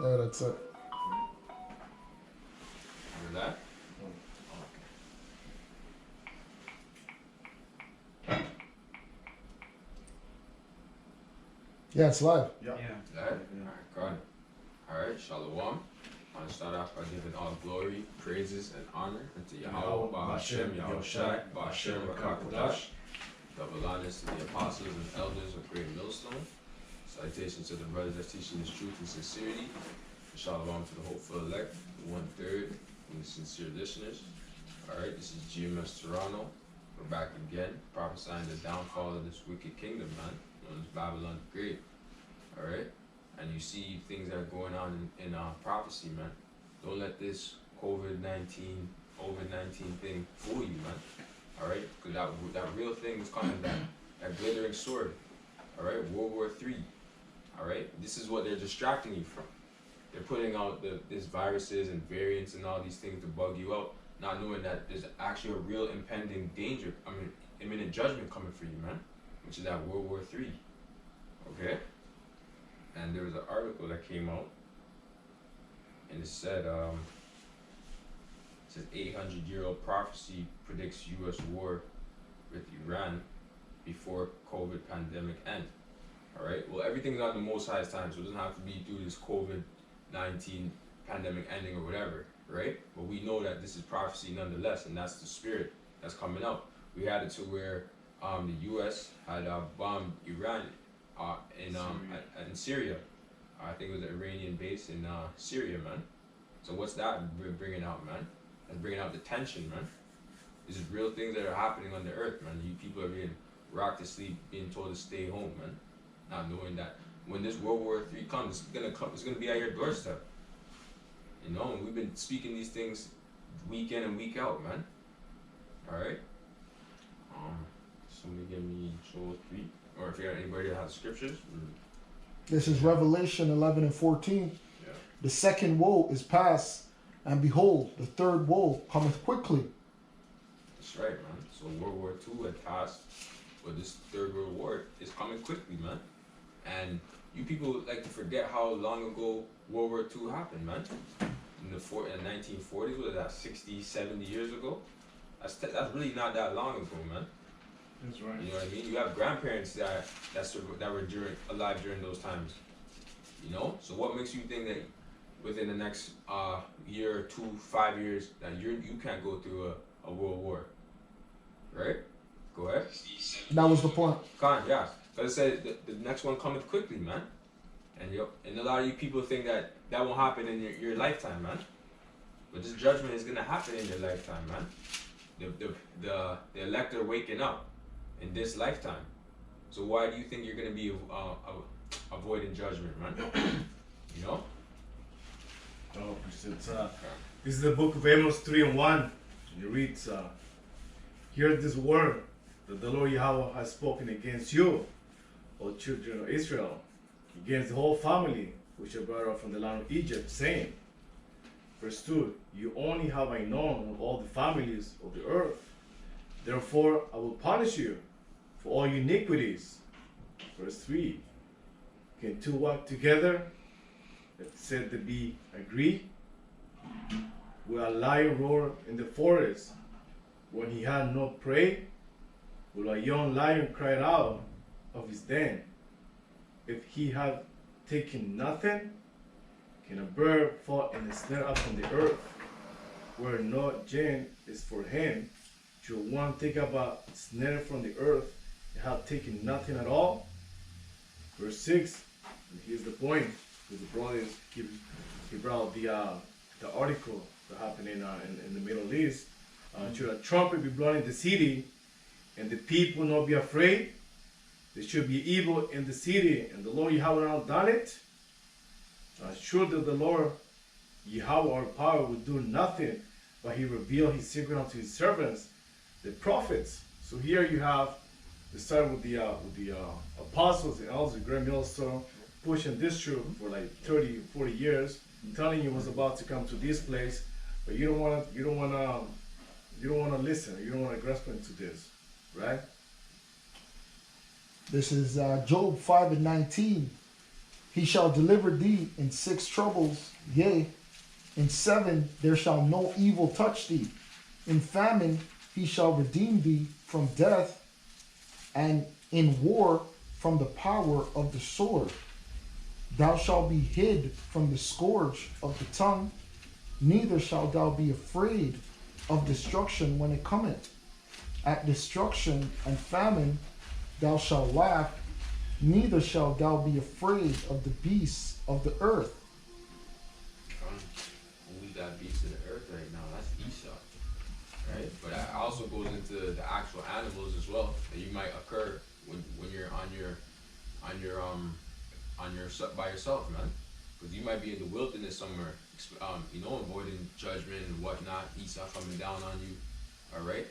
Yeah, that's it. Remember that? Yeah, it's live. Yeah. Alright, got it. Alright, Shalom. I want to start off by giving all glory, praises, and honor unto Yahweh, Ba'ashem, Yahushai, Ba'ashem, Rakakadash. Double honors to the apostles and elders of Great Millstone. Salutations to the brothers that's teaching this truth and sincerity. And Shalom to the hopeful elect, the 1/3, and the sincere listeners. Alright, this is Gms Toronto. We're back again, prophesying the downfall of this wicked kingdom, man, known as Babylon the Great. Alright? And you see things that are going on in prophecy, man. Don't let this COVID-19 thing fool you, man. Alright? Because that real thing is coming, that glittering sword. Alright? World War III. Alright? This is what they're distracting you from. They're putting out these viruses and variants and all these things to bug you out, not knowing that there's actually a real impending danger, imminent judgment coming for you, man. Which is that World War III. Okay? And there was an article that came out, and it said, 800-year-old prophecy predicts U.S. war with Iran before COVID pandemic end. All right. Well, everything's on the Most High's time, so it doesn't have to be through this COVID-19 pandemic ending or whatever, right? But we know that this is prophecy nonetheless, and that's the spirit that's coming out. We had it to where the U.S. had bombed Iran. In Syria. I think it was an Iranian base in Syria, man. So what's that bringing out, man? That's bringing out the tension, man. These are real things that are happening on the earth, man. You people are being rocked to sleep, being told to stay home, man. Not knowing that when this World War III comes, it's gonna be at your doorstep. You know, and we've been speaking these things week in and week out, man. Alright? Somebody give me Joel 3. Or if you got anybody that has scriptures. This is Revelation 11 and 14. Yeah. The second woe is past, and behold, the third woe cometh quickly. That's right, man. So World War II had passed, but this third World War is coming quickly, man. And you people like to forget how long ago World War II happened, man. In the 1940s, what is that, 60, 70 years ago? That's really not that long ago, man. That's right. You know what I mean? You have grandparents that were alive during those times. You know? So what makes you think that within the next year or 2, 5 years that you can't go through a world war? Right? Go ahead. That was the point. Yeah. So I said the next one cometh quickly, man. And a lot of you people think that won't happen in your lifetime, man. But this judgment is gonna happen in your lifetime, man. The elect are waking up in this lifetime. So why do you think you're going to be avoiding judgment, man? You know? Oh, this is the book of Amos 3 and 1. It reads, hear this word that the Lord Yahweh has spoken against you, O children of Israel, against the whole family which are brought up from the land of Egypt, saying, verse 2, you only have I known of all the families of the earth. Therefore, I will punish you for all your iniquities. Verse 3, can two walk together that said to be agree? Will a lion roar in the forest when he had no prey? Will a young lion cry out of his den if he have taken nothing? Can a bird fall in a snare up from the earth where no gin is for him? Should one think about snare from the earth and have taken nothing at all? Verse 6, and here's the point. The brothers he brought the article that happened in the Middle East. Should a trumpet be blown in the city and the people not be afraid? There should be evil in the city and the Lord Yahweh not done it? Sure that the Lord Yahweh our power would do nothing, but he revealed his secret unto his servants, the prophets. So here you have the start with the apostles and elders, Great Millstone, pushing this truth for like 30, 40 years, telling you what's about to come to this place, but you don't want to listen. You don't want to grasp into this, right? This is Job 5 and 19. He shall deliver thee in 6 troubles, yea, in 7 there shall no evil touch thee. In famine he shall redeem thee from death, and in war from the power of the sword. Thou shalt be hid from the scourge of the tongue, neither shalt thou be afraid of destruction when it cometh. At destruction and famine thou shalt laugh, neither shalt thou be afraid of the beasts of the earth. Who's that beast of the earth right now? That's Esau, right? But that also goes into the actual animals as well that you might occur when you're by yourself, man. Because you might be in the wilderness somewhere, avoiding judgment and whatnot. Esau coming down on you, all right?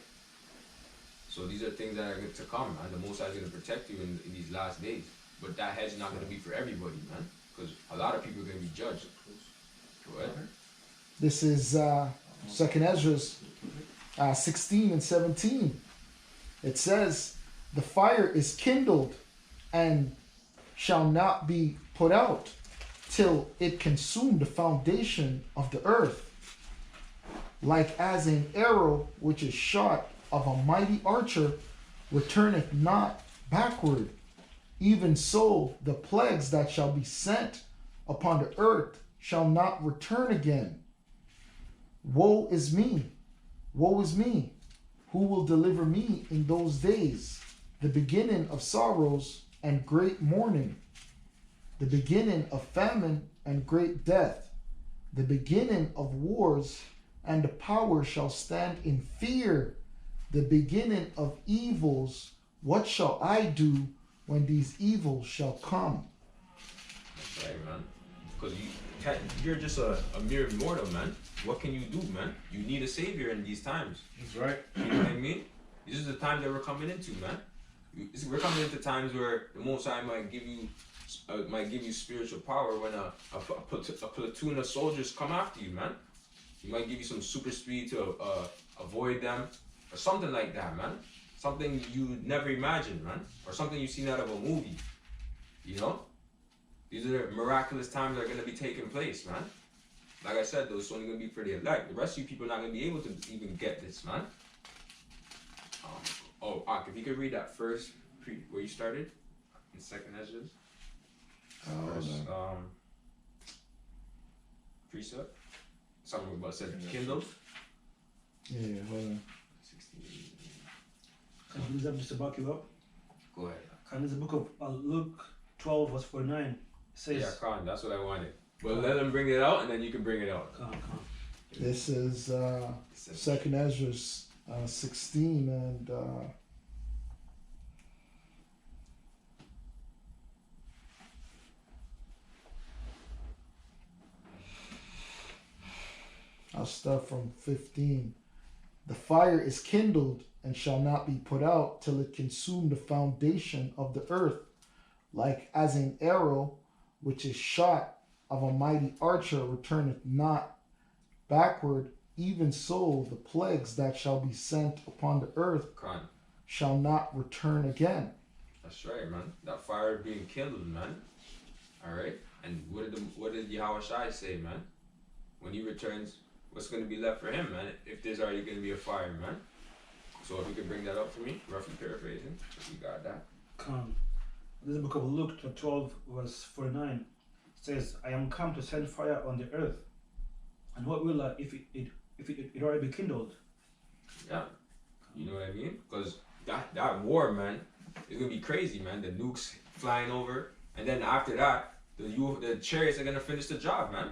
So these are things that are going to come, and the Most High is going to protect you in these last days. But that hedge is not going to be for everybody, man, because a lot of people are going to be judged. Go ahead. This is 2nd Ezra 16 and 17. It says, the fire is kindled and shall not be put out till it consume the foundation of the earth, like as an arrow which is shot of a mighty archer returneth not backward, even so the plagues that shall be sent upon the earth shall not return again. Woe is me, woe is me, who will deliver me in those days, the beginning of sorrows and great mourning, the beginning of famine and great death, the beginning of wars, and the power shall stand in fear, the beginning of evils. What shall I do when these evils shall come? That's right, man. Because you're just a mere mortal, man. What can you do, man? You need a savior in these times. That's right. You know what I mean? This is the time that we're coming into, man. We're coming into times where the Most High might give you spiritual power when a platoon of soldiers come after you, man. He might give you some super speed to avoid them, or something like that, man. Something you never imagined, man, or something you've seen out of a movie. You know, these are miraculous times that are going to be taking place, man. Like I said, those only going to be for the elect. The rest of you people are not going to be able to even get this, man. If you could read that first, where you started, in 2nd Ezra. Precept. Something about said kindled. Yeah, hold on. 16. Can I use that just to back you up? Go ahead. Can the book of Luke 12 verse 49 it says, Yeah, Khan, that's what I wanted. Well, let them bring it out, and then you can bring it out. Come. This is 2nd Ezra 16 and I'll start from 15. The fire is kindled and shall not be put out till it consume the foundation of the earth, like as an arrow which is shot of a mighty archer returneth not backward, even so the plagues that shall be sent upon the earth Khan. shall not return again. That's right, man. That fire being kindled, man. All right. And what did Yahweh Shai say, man? When he returns, what's going to be left for him, man? If there's already going to be a fire, man. So if you could bring that up for me, roughly paraphrasing, if you got that. Come. This is the book of Luke 12 verse 49. It says, I am come to send fire on the earth. And what will if it already be kindled? Yeah. You know what I mean? Because that war, man, is going to be crazy, man. The nukes flying over. And then after that, the chariots are going to finish the job, man.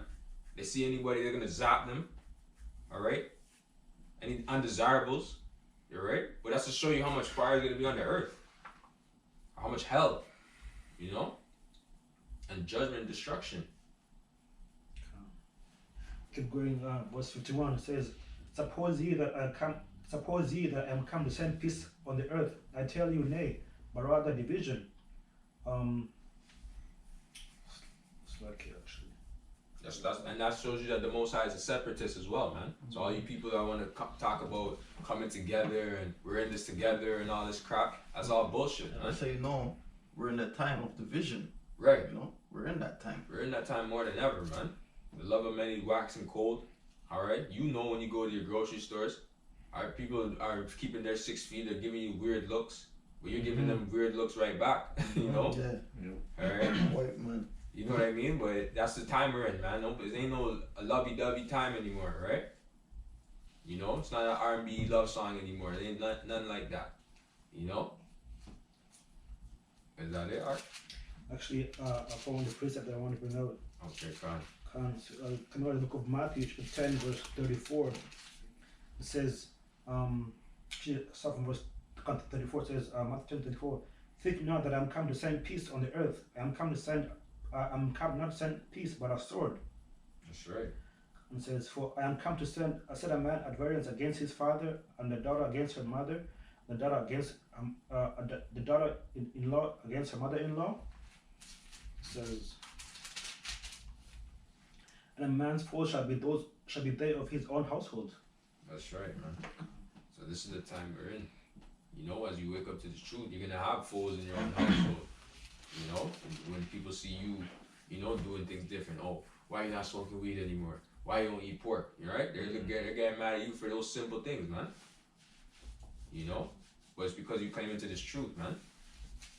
They see anybody, they're going to zap them. All right? Any undesirables. You're right? But that's to show you how much fire is going to be on the earth. How much hell. You know? And judgment and destruction. Keep going. Verse 51 says, Suppose ye that I am come to send peace on the earth. I tell you, nay, but rather division. It's like here, actually. And that shows you that the Most High is a separatist as well, man. So all you people that want to talk about coming together and we're in this together and all this crap, that's all bullshit, man. That's how you know we're in a time of division. Right. You know, We're in that time. We're in that time more than ever, man. The love of many waxing cold. Alright? You know when you go to your grocery stores, alright, people are keeping their 6 feet, they're giving you weird looks. But you're giving them weird looks right back. You know? Yeah. Alright? White man. You know what I mean? But that's the time we're in, man. No, it ain't no a lovey-dovey time anymore, right? You know? It's not an R&B love song anymore. It ain't nothing like that. You know? Is that it, Art? Actually, I found the precept that I want to bring out. Okay, fine. Come out of the book of Matthew, 10, verse 34. It says, start from verse 34, it says, Matthew 10, 34, think not that I'm come to send peace on the earth. I'm come not to send peace, but a sword. That's right. And it says, for I am come to set a man at variance against his father, and the daughter against her mother, the daughter against the daughter-in-law against her mother-in-law. It says, and a man's foes shall be they of his own household. That's right, man. So this is the time we're in. You know, as you wake up to the truth, you're gonna have foes in your own household. You know, and when people see you, you know, doing things different. Oh, why you not smoking weed anymore? Why you don't eat pork? You right? They're getting mad at you for those simple things, man. You know, but it's because you came into this truth, man.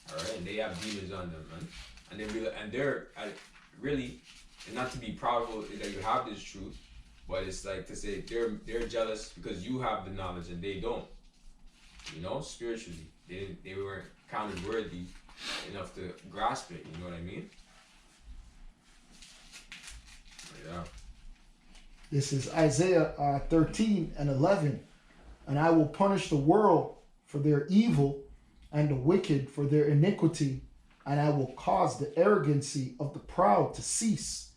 All right, and they have demons on them, man. And they're really, and not to be proudful that you have this truth, but it's like to say they're jealous because you have the knowledge and they don't. You know, spiritually, they weren't counted worthy enough to grasp it. You know what I mean? Yeah. This is Isaiah 13 and 11. And I will punish the world for their evil and the wicked for their iniquity. And I will cause the arrogancy of the proud to cease.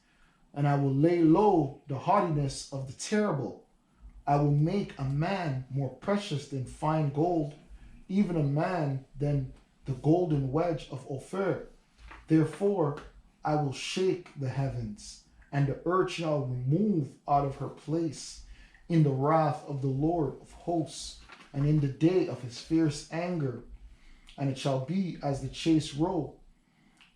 And I will lay low the haughtiness of the terrible. I will make a man more precious than fine gold, even a man than the golden wedge of Ophir. Therefore, I will shake the heavens, and the earth shall remove out of her place in the wrath of the Lord of hosts, and in the day of his fierce anger. And it shall be as the chase roe,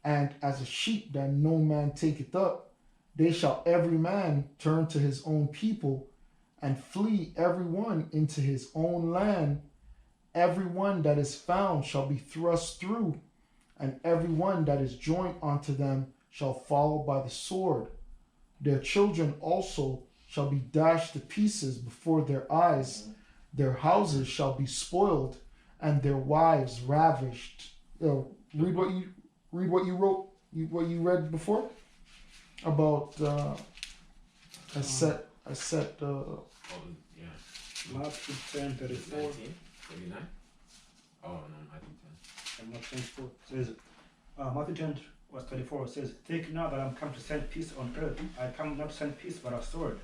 and as a sheep that no man taketh up. They shall every man turn to his own people, and flee every one into his own land. Every one that is found shall be thrust through, and every one that is joined unto them shall fall by the sword. Their children also shall be dashed to pieces before their eyes. Their houses shall be spoiled, and their wives ravished. Read what you wrote, what you read before about I set. Yeah. Matthew 10, 34. 19, 39? Oh, no, Matthew 10. And Matthew 4 says, Matthew 10, verse 34 says, think not that I'm come to send peace on earth. I come not to send peace, but a sword.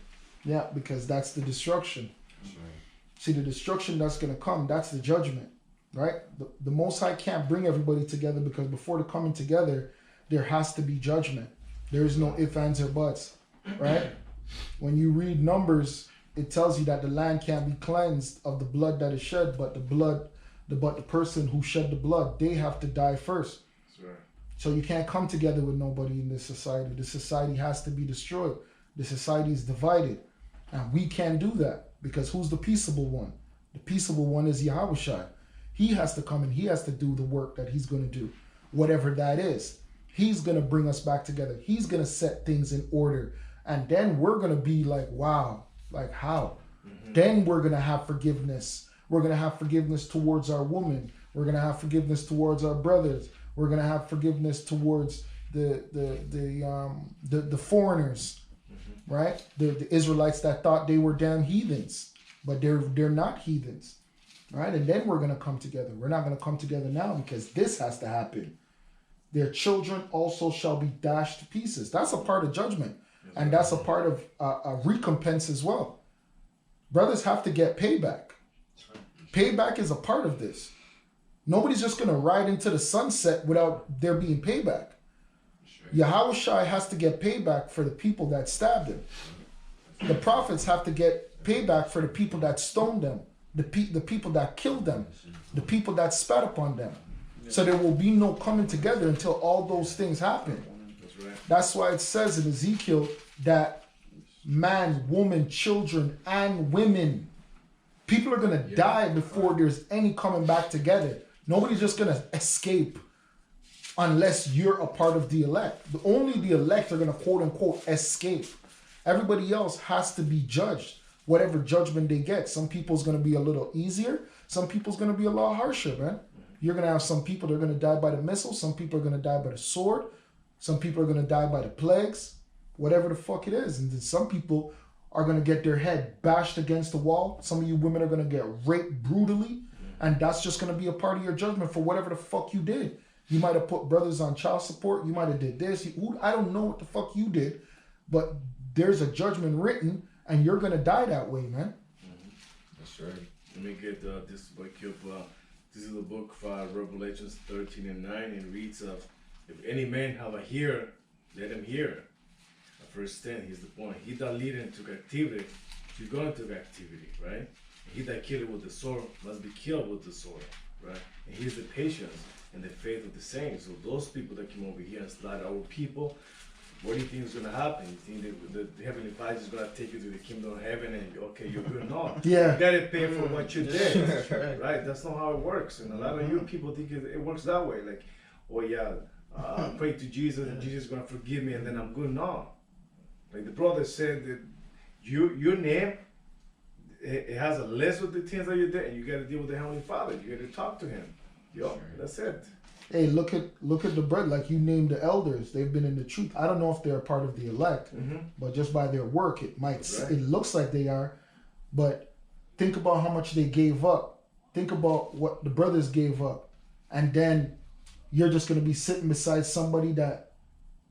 Yeah, because that's the destruction. That's right. See, the destruction that's going to come, that's the judgment, right? The Most High can't bring everybody together because before the coming together, there has to be judgment. There is no ifs, ands, or buts, right? When you read Numbers, it tells you that the land can't be cleansed of the blood that is shed, but the person who shed the blood, they have to die first. That's right. So you can't come together with nobody in this society. The society has to be destroyed. The society is divided. And we can't do that because who's the peaceable one? The peaceable one is Yahushua. He has to come and he has to do the work that he's going to do, whatever that is. He's going to bring us back together. He's going to set things in order. And then we're going to be like, wow, like how? Mm-hmm. Then we're going to have forgiveness. We're going to have forgiveness towards our woman. We're going to have forgiveness towards our brothers. We're going to have forgiveness towards the foreigners, mm-hmm. right? The Israelites that thought they were damn heathens, but they're not heathens, right? And then we're going to come together. We're not going to come together now because this has to happen. Their children also shall be dashed to pieces. That's a part of judgment. And that's a part of a recompense as well. Brothers have to get payback. Payback is a part of this. Nobody's just going to ride into the sunset without there being payback. Yahushua has to get payback for the people that stabbed him. The prophets have to get payback for the people that stoned them, the people that killed them, the people that spat upon them. So there will be no coming together until all those things happen. That's right. That's why it says in Ezekiel that man, woman, children, and women, people are going to die before there's any coming back together. Nobody's just going to escape unless you're a part of the elect. Only the elect are going to quote unquote escape. Everybody else has to be judged, whatever judgment they get. Some people's going to be a little easier. Some people's going to be a lot harsher, man. You're going to have some people that are going to die by the missile. Some people are going to die by the sword. Some people are going to die by the plagues, whatever the fuck it is. And then some people are going to get their head bashed against the wall. Some of you women are going to get raped brutally. And that's just going to be a part of your judgment for whatever the fuck you did. You might have put brothers on child support. You might have did this. I don't know what the fuck you did. But there's a judgment written, and you're going to die that way, man. That's right. Let me get this book up. This is the book of Revelations 13 and 9. It reads, if any man have a hearer, let him hear. Verse 10, here's the point. He that leadeth into captivity, you go into captivity, right? And he that killeth with the sword must be killed with the sword, right? And here's the patience and the faith of the saints. So those people that came over here and slaughtered our people, what do you think is going to happen? You think that the Heavenly Father is going to take you to the kingdom of heaven and, okay, you're good? No. Yeah. You got to pay for what you did, right? That's not how it works. And a lot of you people think it works that way. Like, oh yeah, I pray to Jesus and Jesus is going to forgive me and then I'm good. No. Like the brother said that your name, it has a list of the things that you did and you got to deal with the Heavenly Father. You got to talk to Him. Yo, that's it. Hey, look at the bread. Like you named the elders, they've been in the truth. I don't know if they're a part of the elect, but just by their work, it looks like they are. But think about how much they gave up. Think about what the brothers gave up, and then you're just gonna be sitting beside somebody that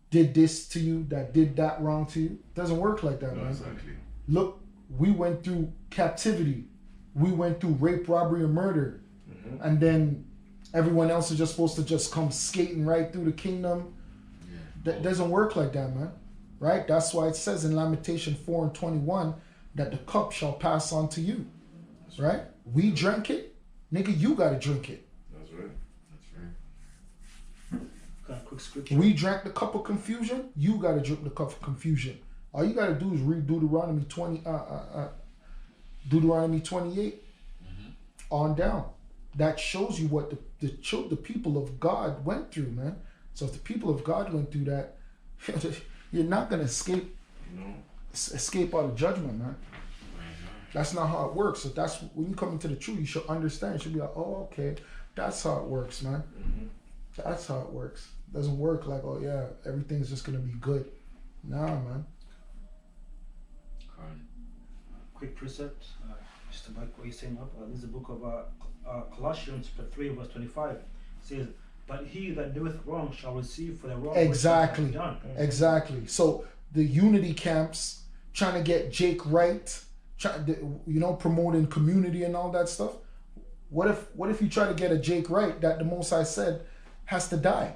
did this to you, that did that wrong to you. It doesn't work like that, man. Exactly. Look, we went through captivity, we went through rape, robbery, and murder, and then everyone else is just supposed to just come skating right through the kingdom. That doesn't work like that, man. Right? That's why it says in Lamentation 4 and 21 that the cup shall pass on to you. Right? We drank it. Nigga, you got to drink it. That's right. Got a quick scripture. We drank the cup of confusion. You got to drink the cup of confusion. All you got to do is read Deuteronomy 28 on down. That shows you what the people of God went through, man. So if the people of God went through that, you're not gonna escape out of judgment, man. That's not how it works. So that's when you come into the truth, you should understand. You should be like, oh, okay, that's how it works, man. That's how it works. It doesn't work like, oh yeah, everything's just gonna be good. Nah, man. Quick precept, just about what you're saying up. This is the book of Colossians chapter 3 verse 25. It says, but he that doeth wrong shall receive for the wrong Exactly. which he hath done. Exactly. So the unity camps trying to get Jake right, promoting community and all that stuff. What if you try to get a Jake right that the Most High said has to die,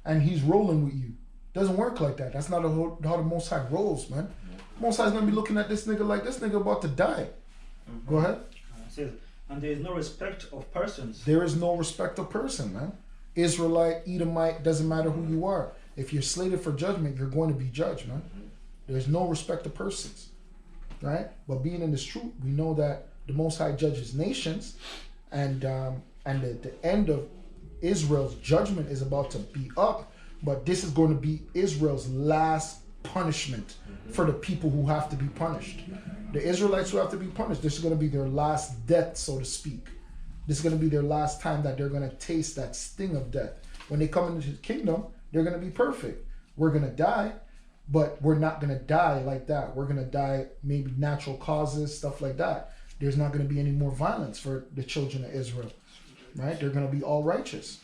and he's rolling with you? Doesn't work like that. That's not how the Most High rolls, man. Most High's gonna be looking at this nigga like this nigga about to die. Go ahead. It says, and there is no respect of persons. There is no respect of person, man. Israelite, Edomite, doesn't matter who you are. If you're slated for judgment, you're going to be judged, man. There's no respect of persons, right? But being in this truth, we know that the Most High judges nations, and the end of Israel's judgment is about to be up. But this is going to be Israel's last punishment for the people who have to be punished. The Israelites who have to be punished, this is going to be their last death, so to speak. This is going to be their last time that they're going to taste that sting of death. When they come into the kingdom, they're going to be perfect. We're going to die, but we're not going to die like that. We're going to die maybe natural causes, stuff like that. There's not going to be any more violence for the children of Israel, right? They're going to be all righteous.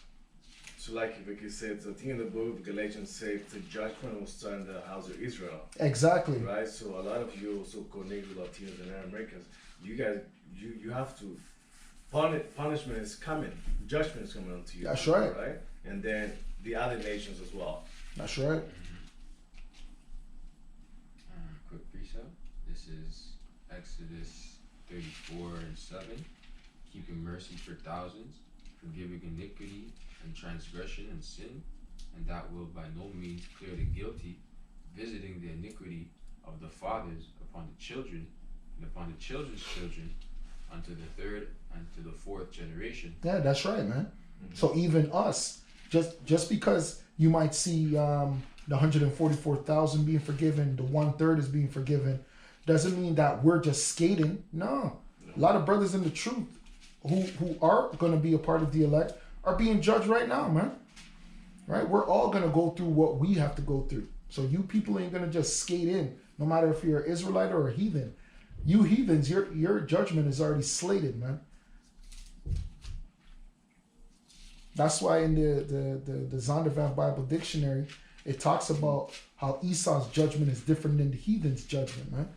So like Vicky said, I think in the book of Galatians says the judgment will start in the house of Israel. Exactly. Right? So a lot of you also connect with Latinos and Americans. You guys, you have to, punishment is coming. Judgment is coming onto you. That's right. Right? And then the other nations as well. That's right. Quick precept. This is Exodus 34 and 7. Keeping mercy for thousands, forgiving iniquity and transgression and sin, and that will by no means clear the guilty, visiting the iniquity of the fathers upon the children, and upon the children's children, unto the third and to the fourth generation. Yeah, that's right, man. So even us, just because you might see the 144,000 being forgiven, the 1/3 is being forgiven, doesn't mean that we're just skating. No. A lot of brothers in the truth who are going to be a part of the elect are being judged right now, man. Right? We're all going to go through what we have to go through. So you people ain't going to just skate in, no matter if you're an Israelite or a heathen. You heathens, your judgment is already slated, man. That's why in the Zondervan Bible Dictionary, it talks about how Esau's judgment is different than the heathen's judgment, man.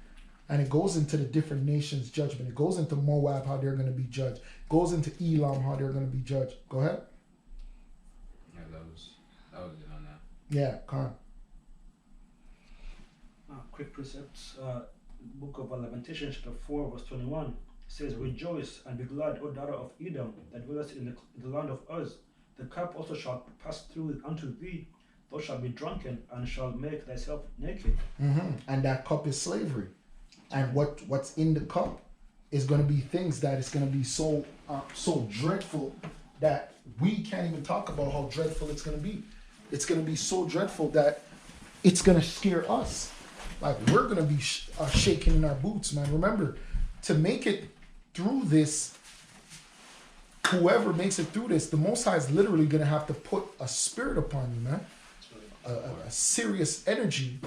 And it goes into the different nations' judgment. It goes into Moab, how they're going to be judged. It goes into Elam, how they're going to be judged. Go ahead. Yeah, that was it on that. Yeah, Khan. Quick precepts. Book of Lamentations, chapter 4, verse 21 says, "Rejoice and be glad, O daughter of Edom, that dwellest in the land of Uz. The cup also shall pass through unto thee. Thou shalt be drunken and shalt make thyself naked." And that cup is slavery. And what's in the cup is going to be things that is going to be so dreadful that we can't even talk about how dreadful it's going to be. It's going to be so dreadful that it's going to scare us. Like, we're going to be shaking in our boots, man. Remember, to make it through this, whoever makes it through this, the Most High is literally going to have to put a spirit upon you, man. A serious energy.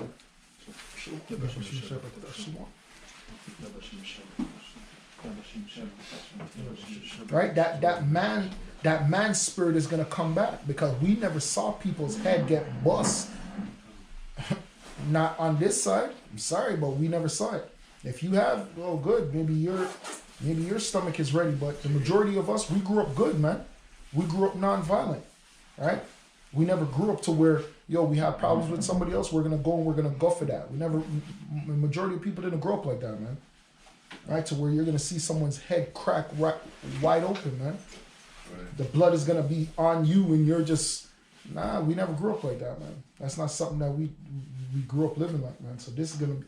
Right? That man's spirit is going to come back, because we never saw people's head get bust. Not on this side. I'm sorry, but we never saw it. If you have, oh good, maybe your stomach is ready, but the majority of us, we grew up good, man. We grew up non-violent, right? We never grew up to where, we have problems with somebody else, we're gonna go and we're gonna go for that. The majority of people didn't grow up like that, man. Right? To where you're gonna see someone's head crack right, wide open, man. The blood is gonna be on you and you're just, we never grew up like that, man. That's not something that we grew up living like, man. So this is gonna be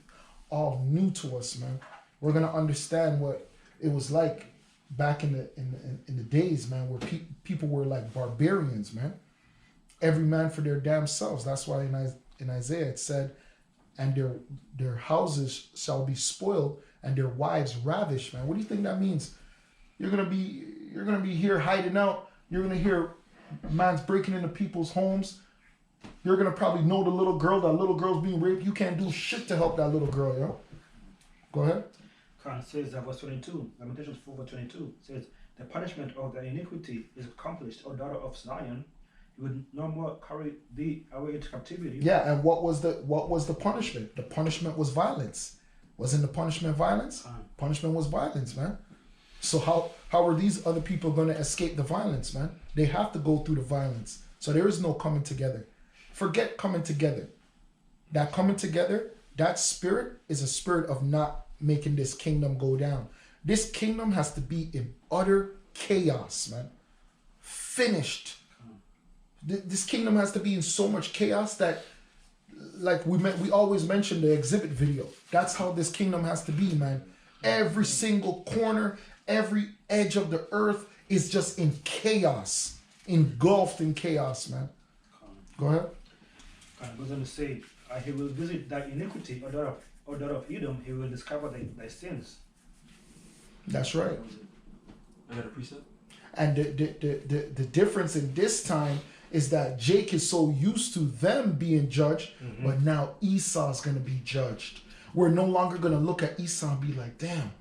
all new to us, man. We're gonna understand what it was like back in the days, man, where people were like barbarians, man. Every man for their damn selves. That's why in Isaiah it said, "And their houses shall be spoiled, and their wives ravished." Man, what do you think that means? You're gonna be here hiding out. You're gonna hear man's breaking into people's homes. You're gonna probably know the little girl. That little girl's being raped. You can't do shit to help that little girl, yo. Go ahead. Khan says that verse 22, Lamentations 4 verse 22 says, "The punishment of thy iniquity is accomplished, O daughter of Zion. You would no more carry thee away into captivity." Yeah, and what was the punishment? The punishment was violence. Wasn't the punishment violence? Punishment was violence, man. So how are these other people going to escape the violence, man? They have to go through the violence. So there is no coming together. Forget coming together. That coming together, that spirit is a spirit of not making this kingdom go down. This kingdom has to be in utter chaos, man. Finished. This kingdom has to be in so much chaos that, like we always mention the exhibit video. That's how this kingdom has to be, man. Every single corner, every edge of the earth is just in chaos, engulfed in chaos, man. Go ahead. I was going to say, "He will visit thy iniquity, O daughter of Edom. He will discover thy sins." That's right. I got a precept. And the difference in this time is that Jake is so used to them being judged, but now Esau's going to be judged. We're no longer going to look at Esau and be like, damn,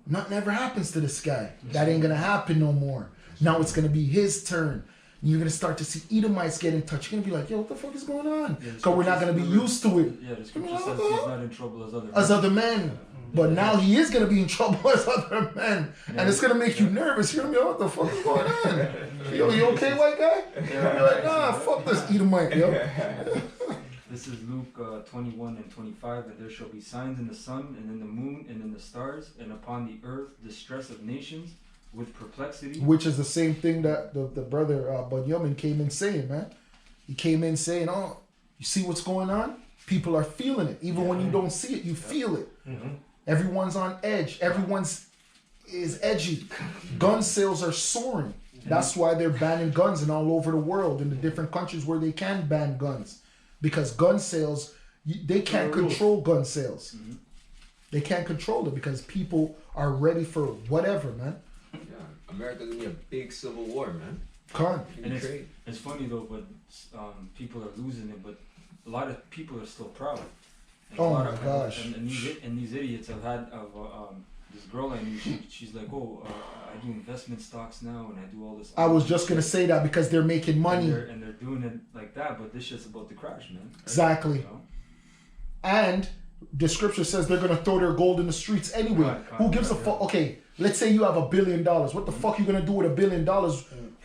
nothing ever happens to this guy. That ain't going to happen no more. Now it's going to be his turn. You're going to start to see Edomites get in touch. You're going to be like, yo, what the fuck is going on? Because we're not going to be used to it. Yeah, the scripture says he's not in trouble as other men. But now he is going to be in trouble as other men. And it's going to make you nervous. You're going to be like, what the fuck is going on? Yo, you okay, white guy? You're going to be like, nah, fuck this Edomite, yo. This is Luke 21 and 25, "And there shall be signs in the sun, and in the moon, and in the stars, and upon the earth distress of nations, with perplexity." Which is the same thing that the brother Bunyamin came in saying, man. He came in saying, "Oh, you see what's going on? People are feeling it. Even when you don't see it, you feel it. Everyone's on edge. Everyone's is edgy. Gun sales are soaring. That's why they're banning guns in all over the world in the different countries where they can ban guns, because gun sales, they can't control gun sales. They can't control it because people are ready for whatever, man. Yeah, America's gonna be a big civil war, man. And it's funny though, but people are losing it, but a lot of people are still proud. And Oh my gosh! And these idiots I've had this girl I knew. She's like, oh, I do investment stocks now, and I do all this. I was just gonna say that because they're making money. And they're doing it like that, but this shit's about to crash, man. Exactly. You know? And the scripture says they're gonna throw their gold in the streets anyway. Who gives a fuck? Okay, let's say you have $1 billion. What the fuck you gonna do with $1 billion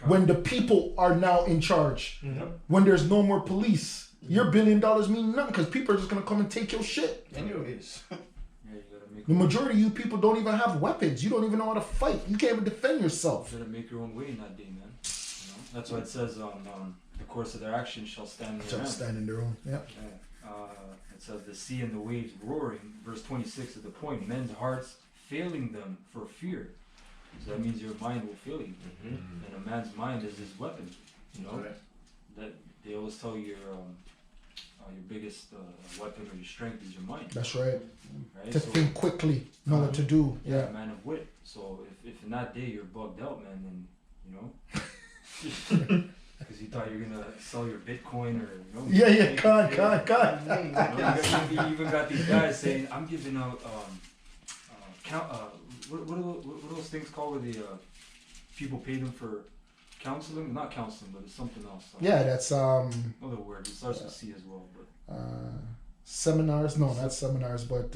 when the people are now in charge? When there's no more police? Your $1 billion mean nothing because people are just gonna come and take your shit. Anyways. The majority of you people don't even have weapons. You don't even know how to fight. You can't even defend yourself. You gotta make your own way in that day, man. You know? That's why it says the course of their actions shall stand in their own. Stand in their own. Yeah. It says the sea and the waves roaring. Verse 26 is the point. Men's hearts failing them for fear. So that means your mind will fail you. And a man's mind is his weapon. You know that they always tell you your biggest weapon or your strength is your mind. That's right. Right? To think quickly, know what to do. Yeah, man of wit. So if in that day you're bugged out, man, then you know, because you thought you're gonna sell your Bitcoin or you know. Yeah, God. You even got these guys saying, "I'm giving out what are those things called where the people pay them for counseling? Not counseling, but it's something else. Yeah, that's Other word. It starts with C as well, but seminars. No, not seminars, but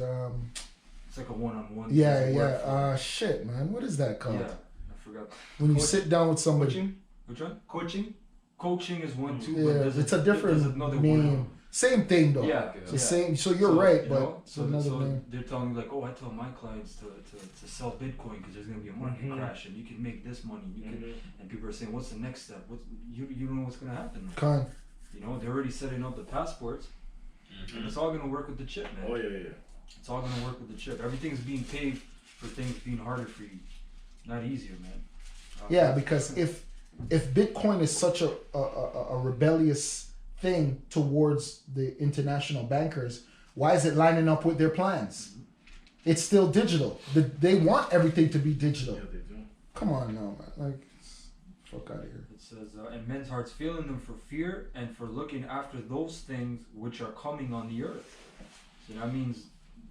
it's like a one-on-one. Shit, man. What is that called? Yeah, I forgot. When you sit down with somebody. Coaching? Which one? Coaching? Coaching is one too. Yeah, but it's a different another name. word. Same thing though. Yeah, It's the same. So you're right, but so another name. they're telling me like, oh, I tell my clients to sell Bitcoin because there's gonna be a market crash and you can make this money. You can, and people are saying, what's the next step? You don't know what's gonna happen. Con. You know, they're already setting up the passports, and it's all gonna work with the chip, man. Oh yeah. It's all gonna work with the chip. Everything's being paid for things being harder for you, not easier, man. Yeah, because if Bitcoin is such a rebellious thing towards the international bankers, why is it lining up with their plans? It's still digital. They want everything to be digital. Yeah, they do. Come on now, man. Like, fuck out of here. It says, and men's hearts failing them for fear and for looking after those things which are coming on the earth. So that means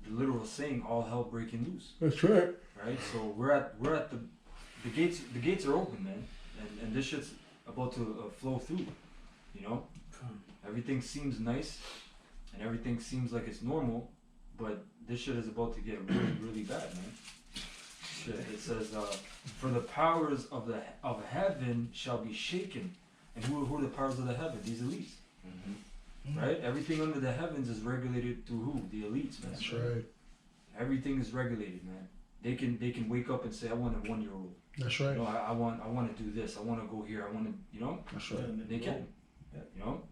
the literal saying, all hell breaking loose. That's right. Right? So we're at the gates. The gates are open, man, and this shit's about to flow through. You know, everything seems nice, and everything seems like it's normal, but this shit is about to get really, really bad, man. Shit. It says, for the powers of heaven shall be shaken, and who are the powers of the heaven? These elites. Right? Everything under the heavens is regulated through who? The elites, man. That's right. Everything is regulated, man. They can wake up and say, I want a 1-year-old. That's right. You know, I want to do this. I want to go here. I want to, you know. That's right. They can. You know.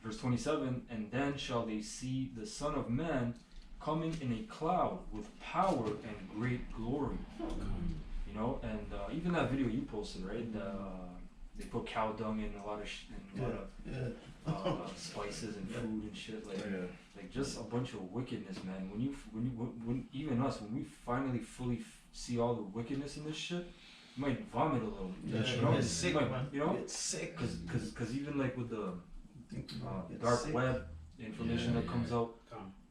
Verse 27. And then shall they see the Son of Man coming in a cloud with power and great glory. You know, and even that video you posted, right? They put cow dung in a lot of spices and food and shit, like just a bunch of wickedness, man. When even us, when we finally fully see all the wickedness in this shit, you might vomit a little. You know, it's sick, man. You know, it's sick. Cause even like with the dark sick. web information that comes out,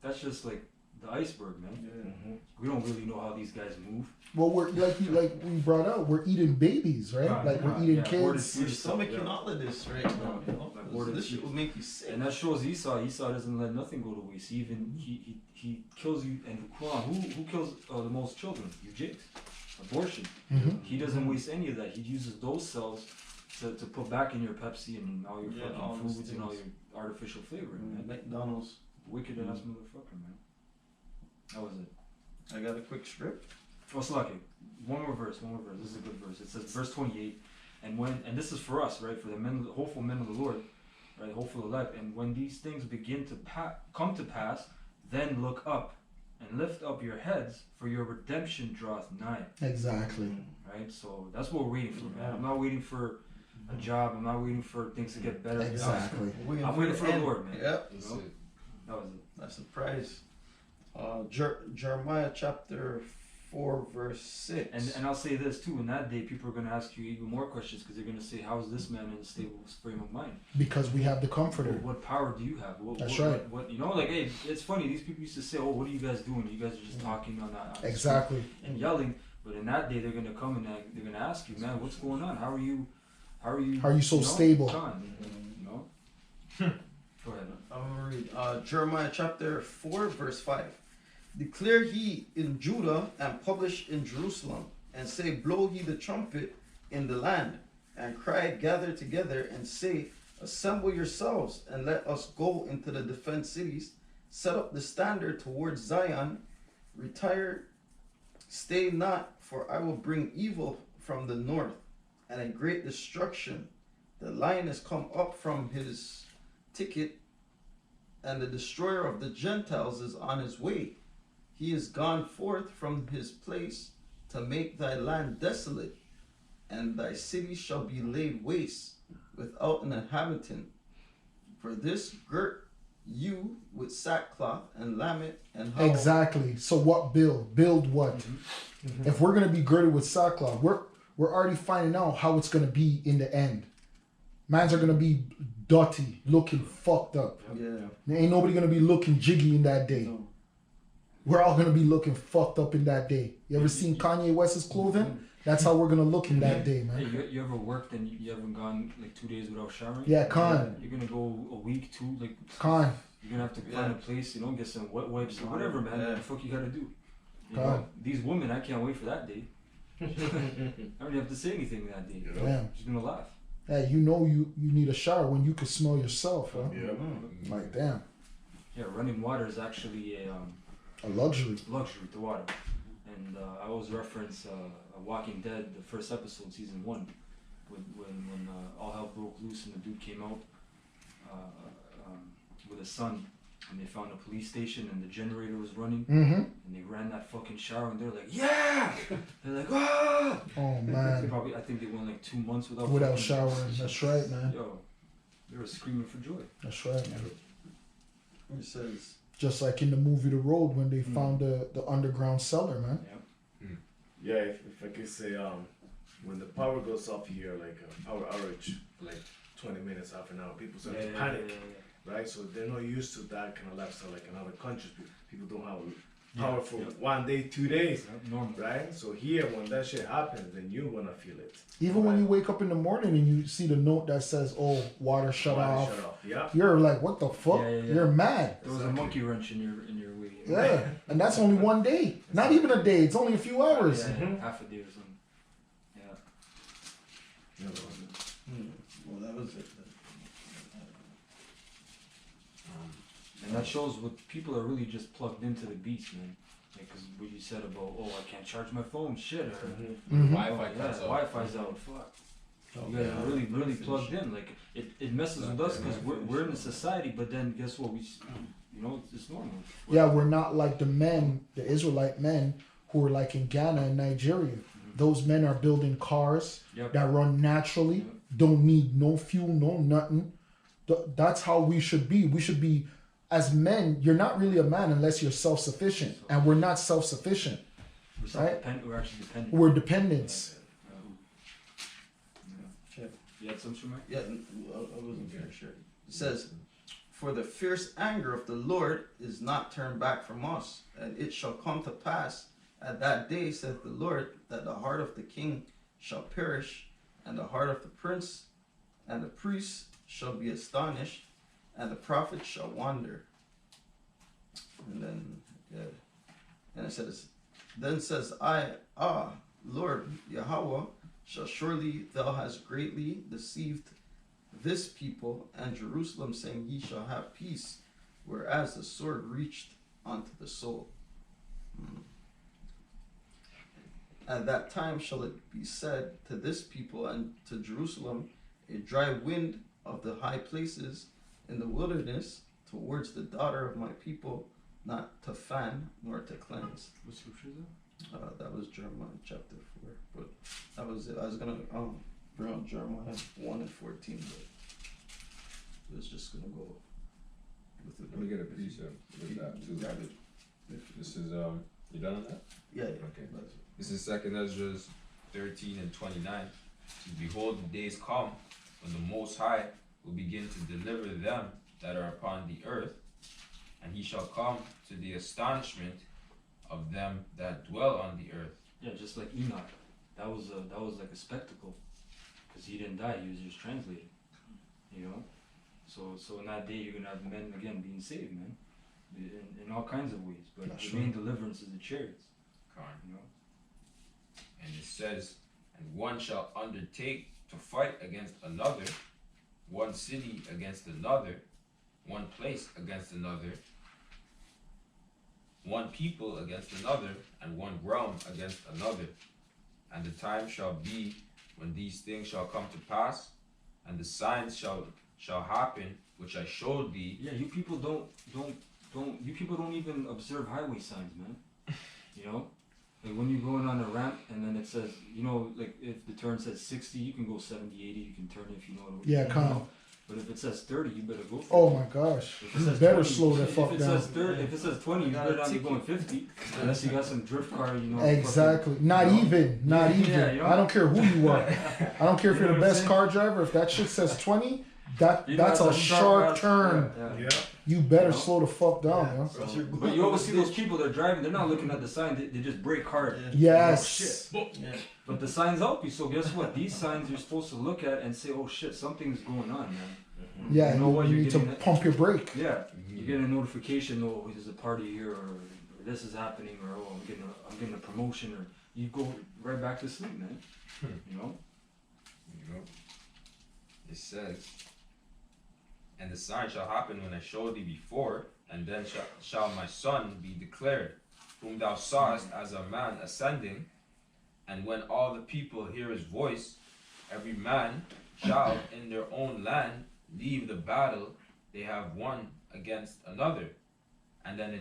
that's just like the iceberg, man. We don't really know how these guys move. Well, we're like we brought out, we're eating babies, right? We're eating kids. You're stomaching all of this right now. You know? This shit will make you sick. And that shows Esau. Esau doesn't let nothing go to waste. He kills you. And who kills the most children? Eugenics, abortion. He doesn't waste any of that. He uses those cells to put back in your Pepsi and all your fucking foods and all your artificial flavoring. Man. McDonald's. Wicked ass motherfucker, man. That was it. I got a quick strip. Oh, Slaki. One more verse. This is a good verse. It says, verse 28, and this is for us, right? For the hopeful men of the Lord. right? Hope for the elect. And when these things begin to come to pass, then look up and lift up your heads, for your redemption draweth nigh. Exactly. Right? So that's what we're waiting for, man. I'm not waiting for a job. I'm not waiting for things to get better. Exactly. I'm waiting for the Lord, man. Yep. You know? That was it. That's the prize. Jeremiah chapter 4 verse 6. And I'll say this too. In that day, people are going to ask you even more questions, because they're going to say, "How is this man in a stable frame of mind?" Because we have the Comforter. What power do you have? That's right. What you know? Like, hey, it's funny. These people used to say, "Oh, what are you guys doing? You guys are just talking on that." Exactly. And yelling. But in that day, they're going to come and they're going to ask you, "Man, what's going on? How are you? How are you so stable?" You know? Go ahead. I'm gonna read Jeremiah chapter 4 verse 5. Declare ye in Judah and publish in Jerusalem, and say, blow ye the trumpet in the land, and cry, gather together, and say, assemble yourselves, and let us go into the defense cities, set up the standard towards Zion, retire, stay not, for I will bring evil from the north, and a great destruction. The lion is come up from his ticket, and the destroyer of the Gentiles is on his way. He is gone forth from his place to make thy land desolate, and thy city shall be laid waste without an inhabitant. For this girt you with sackcloth and lament and howl. Exactly. So what build? Build what? If we're gonna be girded with sackcloth, we're already finding out how it's gonna be in the end. Mans are gonna be dirty, looking fucked up. Yeah. There ain't nobody gonna be looking jiggy in that day. No. We're all gonna be looking fucked up in that day. You ever seen Kanye West's clothing? That's how we're gonna look in that day, Hey, man. you ever worked and you haven't gone like 2 days without showering? Yeah, Khan. You're gonna go a week, two, like Khan. you're gonna have to find a place, get some wet wipes or whatever, man. Yeah. What the fuck you gotta do? You God. know, these women, I can't wait for that day. I don't even have to say anything that day. Damn. She's gonna laugh. Hey, you need a shower when you can smell yourself, huh? Yeah. Like damn. Yeah, running water is actually A luxury. luxury to water. And I always reference Walking Dead, the first episode, season 1, when all hell broke loose and the dude came out with his son, and they found a police station and the generator was running, Mm-hmm. and they ran that fucking shower, and they're like, yeah! They're like, ah! Oh man. I think they went like 2 months without Without fucking- showering. That's right, man. Yo, they were screaming for joy. That's right, man. It says, Just like in the movie The Road when they found the underground cellar, man. Yeah, if I could say, when the power goes off here, like a power outage, for like 20 minutes, half an hour, people start to panic, right? So they're not used to that kind of lifestyle, like in other countries. People don't have power for 1 day, 2 days, Normal. right? So here, when that shit happens, then you're gonna feel it. Even when you wake up in the morning and you see the note that says, "Oh, water shut Water off," shut off. Yeah. you're like, "What the fuck?" Yeah. You're mad. There was a monkey wrench in your way. Yeah, and that's only 1 day. Not even a day. It's only a few hours. Yeah, half a day or something. Yeah. well, that was it. And that shows what people are really just plugged into the beast, man. Like, cause what you said about, oh, I can't charge my phone, shit. Or, Mhm. Wi-Fi yeah, cuts out. Wi-Fi's out, fuck. You guys are really plugged in. Like, it messes with us because we're in a society, but then guess what? It's normal. Yeah, we're not like the men, the Israelite men who are like in Ghana and Nigeria. Those men are building cars Yep. that run naturally, don't need no fuel, no nothing. That's how we should be. We should be, as men, you're not really a man unless you're self-sufficient. And we're not self-sufficient. We're self-dependent. We're actually dependent. We're dependents. You had some, Shumai? Yeah, I wasn't very sure. It says, for the fierce anger of the Lord is not turned back from us, and it shall come to pass at that day, saith the Lord, that the heart of the king shall perish, and the heart of the prince and the priest shall be astonished, and the prophet shall wander. And then, and it says, then says I, Lord Yahweh, shall surely thou hast greatly deceived this people and Jerusalem, saying, ye shall have peace, whereas the sword reached unto the soul. At that time shall it be said to this people and to Jerusalem, a dry wind of the high places in the wilderness towards the daughter of my people, not to fan nor to cleanse. What scripture is that? That was Jeremiah chapter 4. But that was it. I was gonna bring out Jeremiah 1 and 14, but it's just gonna go with it. Let me get a precept with that too. Grab it. This is you done on that? Yeah. Okay. This is 2nd Ezra 13 and 29. Behold, the days come when the Most High will begin to deliver them that are upon the earth, and he shall come to the astonishment of them that dwell on the earth. Yeah, just like Enoch. That was like a spectacle, because he didn't die. He was just translated. You know, so in that day you're gonna have men again being saved, man, in all kinds of ways. But That's the main deliverance is the chariots. You know. And it says, and one shall undertake to fight against another, one city against another, one place against another, one people against another, and one realm against another. And the time shall be when these things shall come to pass, and the signs shall happen which I showed thee. Yeah, you people don't you people don't even observe highway signs, man. You know? Like when you're going on a ramp and then it says, you know, like if the turn says 60, you can go 70, 80, you can turn if you know what Yeah, you come. know. But if it says 30, you better go for Oh it. my gosh. If it You says better 20, slow the fuck if it down. Says 30, if it says 20, you better not be going 50. Unless you got some drift car, you know. Exactly. Not you know? even. Not Yeah, even. you know? I don't care who you are. I don't care if You know you're the what I'm best saying? car driver. If that shit says 20, that's got a some sharp ass- turn. Yeah. You better You know? slow the fuck down, man. So, but you always see those people, they're driving, they're not looking at the sign, they just brake hard. Yes. Oh, shit. But the signs help you, so guess what? These signs you're supposed to look at and say, oh shit, something's going on, man. Yeah, You know what, you you're need to getting it. pump your brake. Yeah, you get a notification, oh, there's a party here, or this is happening, or oh, I'm getting a promotion, or you go right back to sleep, man. You know? You know? It says, and the sign shall happen when I showed thee before, and then shall my son be declared, whom thou sawest as a man ascending. And when all the people hear his voice, every man shall in their own land leave the battle they have won against another. And then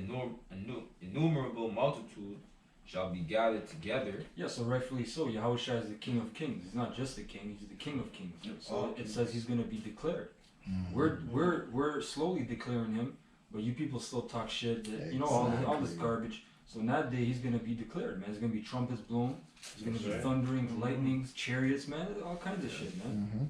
innumerable multitude shall be gathered together. Yeah, so rightfully so. Yahushua is the King of Kings. He's not just the King; he's the King of Kings. So it says he's going to be declared. We're slowly declaring him, but you people still talk shit. You know all this garbage. So in that day he's going to be declared, man. There's going to be trumpets blown. There's going to be thunderings, lightnings, chariots, man. All kinds of shit, man.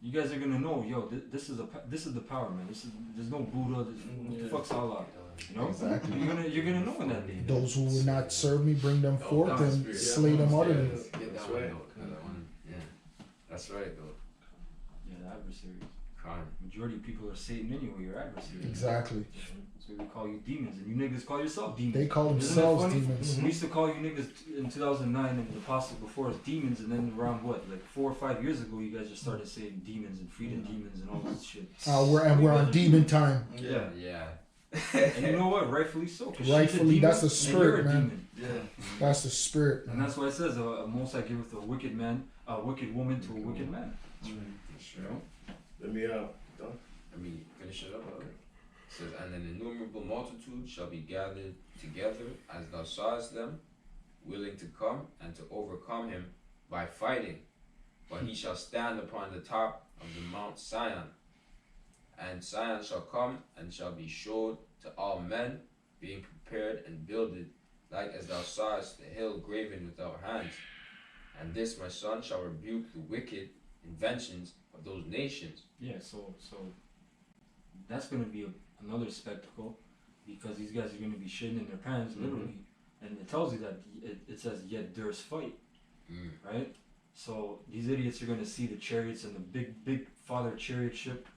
You guys are gonna know, yo. This is the power, man. There's no Buddha. What the fuck's Allah? You know, Exactly. You're gonna know in that day. Man. Those who will not serve me, bring them forth that was and spirit. slay them utterly. Get that one though. That one. Yeah. That's right though. Yeah, the adversaries. Crime. Majority of people are Satan anyway. Your adversaries. Exactly. So we call you demons, and you niggas call yourself demons. They call Isn't it themselves funny? demons. We used to call you niggas in 2009 and the apostles before us demons, and then around what, like 4 or 5 years ago, you guys just started saying demons and freedom demons and all this shit. We're on demon time. Yeah. Yeah. And you know what? Rightfully so. 'Cause she's a Rightfully, demon that's a and spirit, you're a man. demon. That's the spirit. And that's why it says, Most High giveth a wicked woman to a wicked man. That's You right. know? Let me done. Let me finish it up. Okay. It says, and an innumerable multitude shall be gathered together as thou sawest them, willing to come and to overcome him by fighting. But he shall stand upon the top of the Mount Sion. And Sion shall come and shall be showed to all men, being prepared and builded, like as thou sawest the hill graven without hands. And this my son shall rebuke the wicked inventions of those nations. Yeah, so that's going to be another spectacle, because these guys are going to be shitting in their pants, literally. And it tells you that it says, yet there's fight, right? So these idiots are going to see the chariots and the big father chariot ship,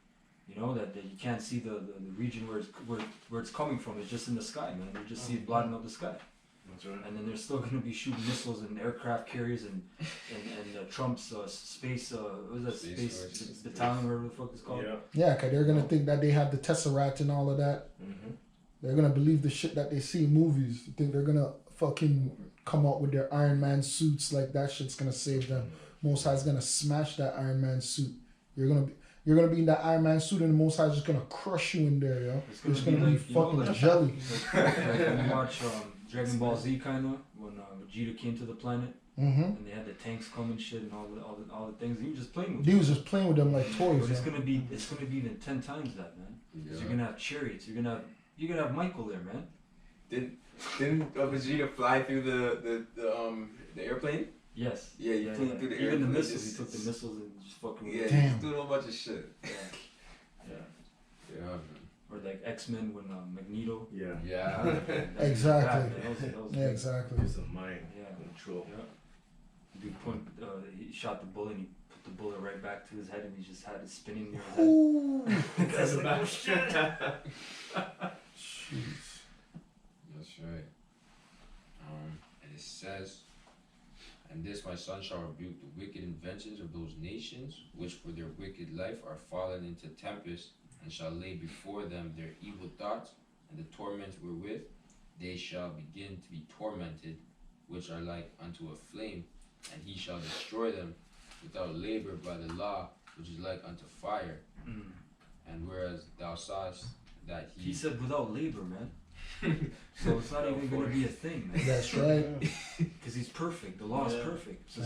you know, that you can't see the region where it's coming from. It's just in the sky, man. You just see it blotting up the sky. That's right. And then they're still going to be shooting missiles and aircraft carriers and Trump's space, what is that, space battalion, whatever the fuck it's called. Yeah. Yeah, because they're going to think that they have the Tesseract and all of that. They're going to believe the shit that they see in movies. They think they're going to fucking come out with their Iron Man suits like that shit's going to save them. Most High's going to smash that Iron Man suit. You're you're gonna be in that Iron Man suit, and the Most High is just gonna crush you in there, yo. It's gonna be like, you know, fucking like- jelly. Like when you watch Dragon Ball Z, kind of, when Vegeta came to the planet, Mm-hmm. and they had the tanks come and shit, and all the things. He was just playing with He them. was just playing with them like toys. But it's yo. gonna be even 10 times that, man. 'Cause you're gonna have chariots. You're gonna have Michael there, man. Didn't Vegeta fly through the airplane? Yes. Yeah, he flew through the Even airplane. the missiles. just- He took the missiles and just fucking. Yeah, Damn. he's doing a whole bunch of shit. Yeah. Yeah, man. Or like X-Men when Magneto. Yeah. Yeah. Exactly. That was Yeah, good. exactly. Use of mind Yeah. control. Yeah. Dude he shot the bullet and he put the bullet right back to his head and he just had it spinning near his head. Ooh. That's like, oh shit. Jeez. That's right. And it says, and this my son shall rebuke the wicked inventions of those nations, which for their wicked life are fallen into tempest, and shall lay before them their evil thoughts, and the torments wherewith they shall begin to be tormented, which are like unto a flame, and he shall destroy them without labor by the law, which is like unto fire. Mm. And whereas thou sawest that He said without labor, man. So it's not even going to be a thing, man. That's right. Because he's perfect. The law is perfect. So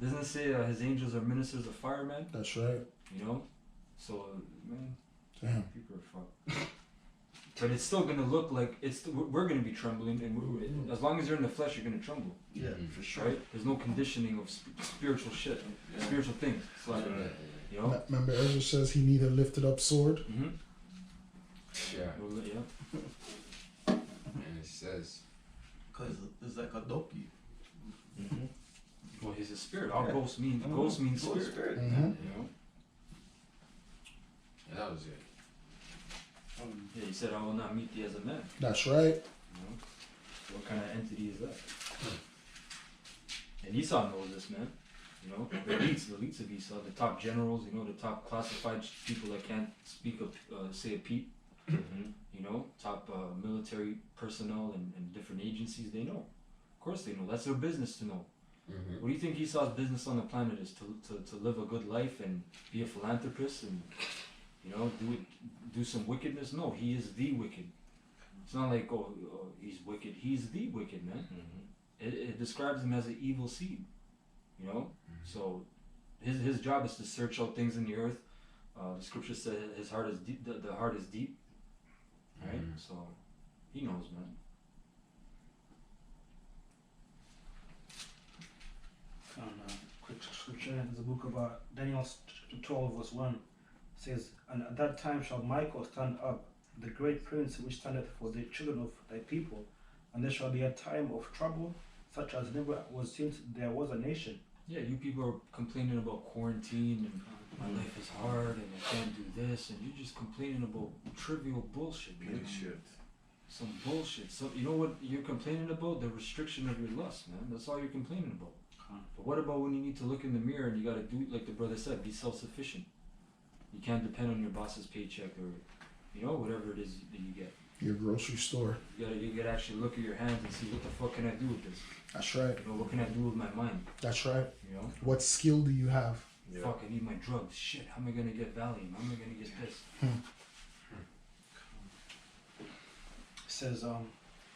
doesn't it say his angels are ministers of fire, man? That's right. You know? So, man, Damn. people are fucked. But it's still going to look like we're going to be trembling. And as long as you're in the flesh, you're going to tremble. Yeah, for sure. Right? There's no conditioning of spiritual shit, spiritual things. It's like, you know? Remember, Ezra says he neither lifted up sword. Mm-hmm. Yeah. Yeah. And it says, Because it's like a donkey. Well, he's a spirit. All ghosts mean spirit. Mm-hmm. You know? and that was it. Yeah, he said, "I will not meet thee as a man." That's right. You know? So what kind of entity is that? And Esau knows this, man. You know, the elites of Esau, the top generals, you know, the top classified people that can't speak of, say a peep. You know, top military personnel and different agencies, they know. Of course they know. That's their business to know. What do you think Esau's business on the planet is? To live a good life and be a philanthropist and, you know, do some wickedness? No, he is the wicked. It's not like, oh he's wicked. He's the wicked, man. It describes him as an evil seed, you know? So his job is to search out things in the earth. The scripture says his heart is deep, the heart is deep, right? So he knows, man. Quick scripture in the book of Daniel 12 verse 1 says, "And at that time shall Michael stand up, the great prince which standeth for the children of thy people, and there shall be a time of trouble such as never was since there was a nation." Yeah, you people are complaining about quarantine and my life is hard and I can't do this, and you're just complaining about trivial bullshit, man. Petty shit. Some bullshit. So you know what you're complaining about? The restriction of your lust, man. That's all you're complaining about. But what about when you need to look in the mirror and you gotta do like the brother said, be self-sufficient. You can't depend on your boss's paycheck or, you know, whatever it is that you get. Your grocery store. You gotta actually look at your hands and see what the fuck can I do with this. That's right. You know, what can I do with my mind? That's right. You know, What skill do you have? Yeah. fuck, I need my drugs. Shit, how am I gonna get Valium? How am I gonna get this? It says,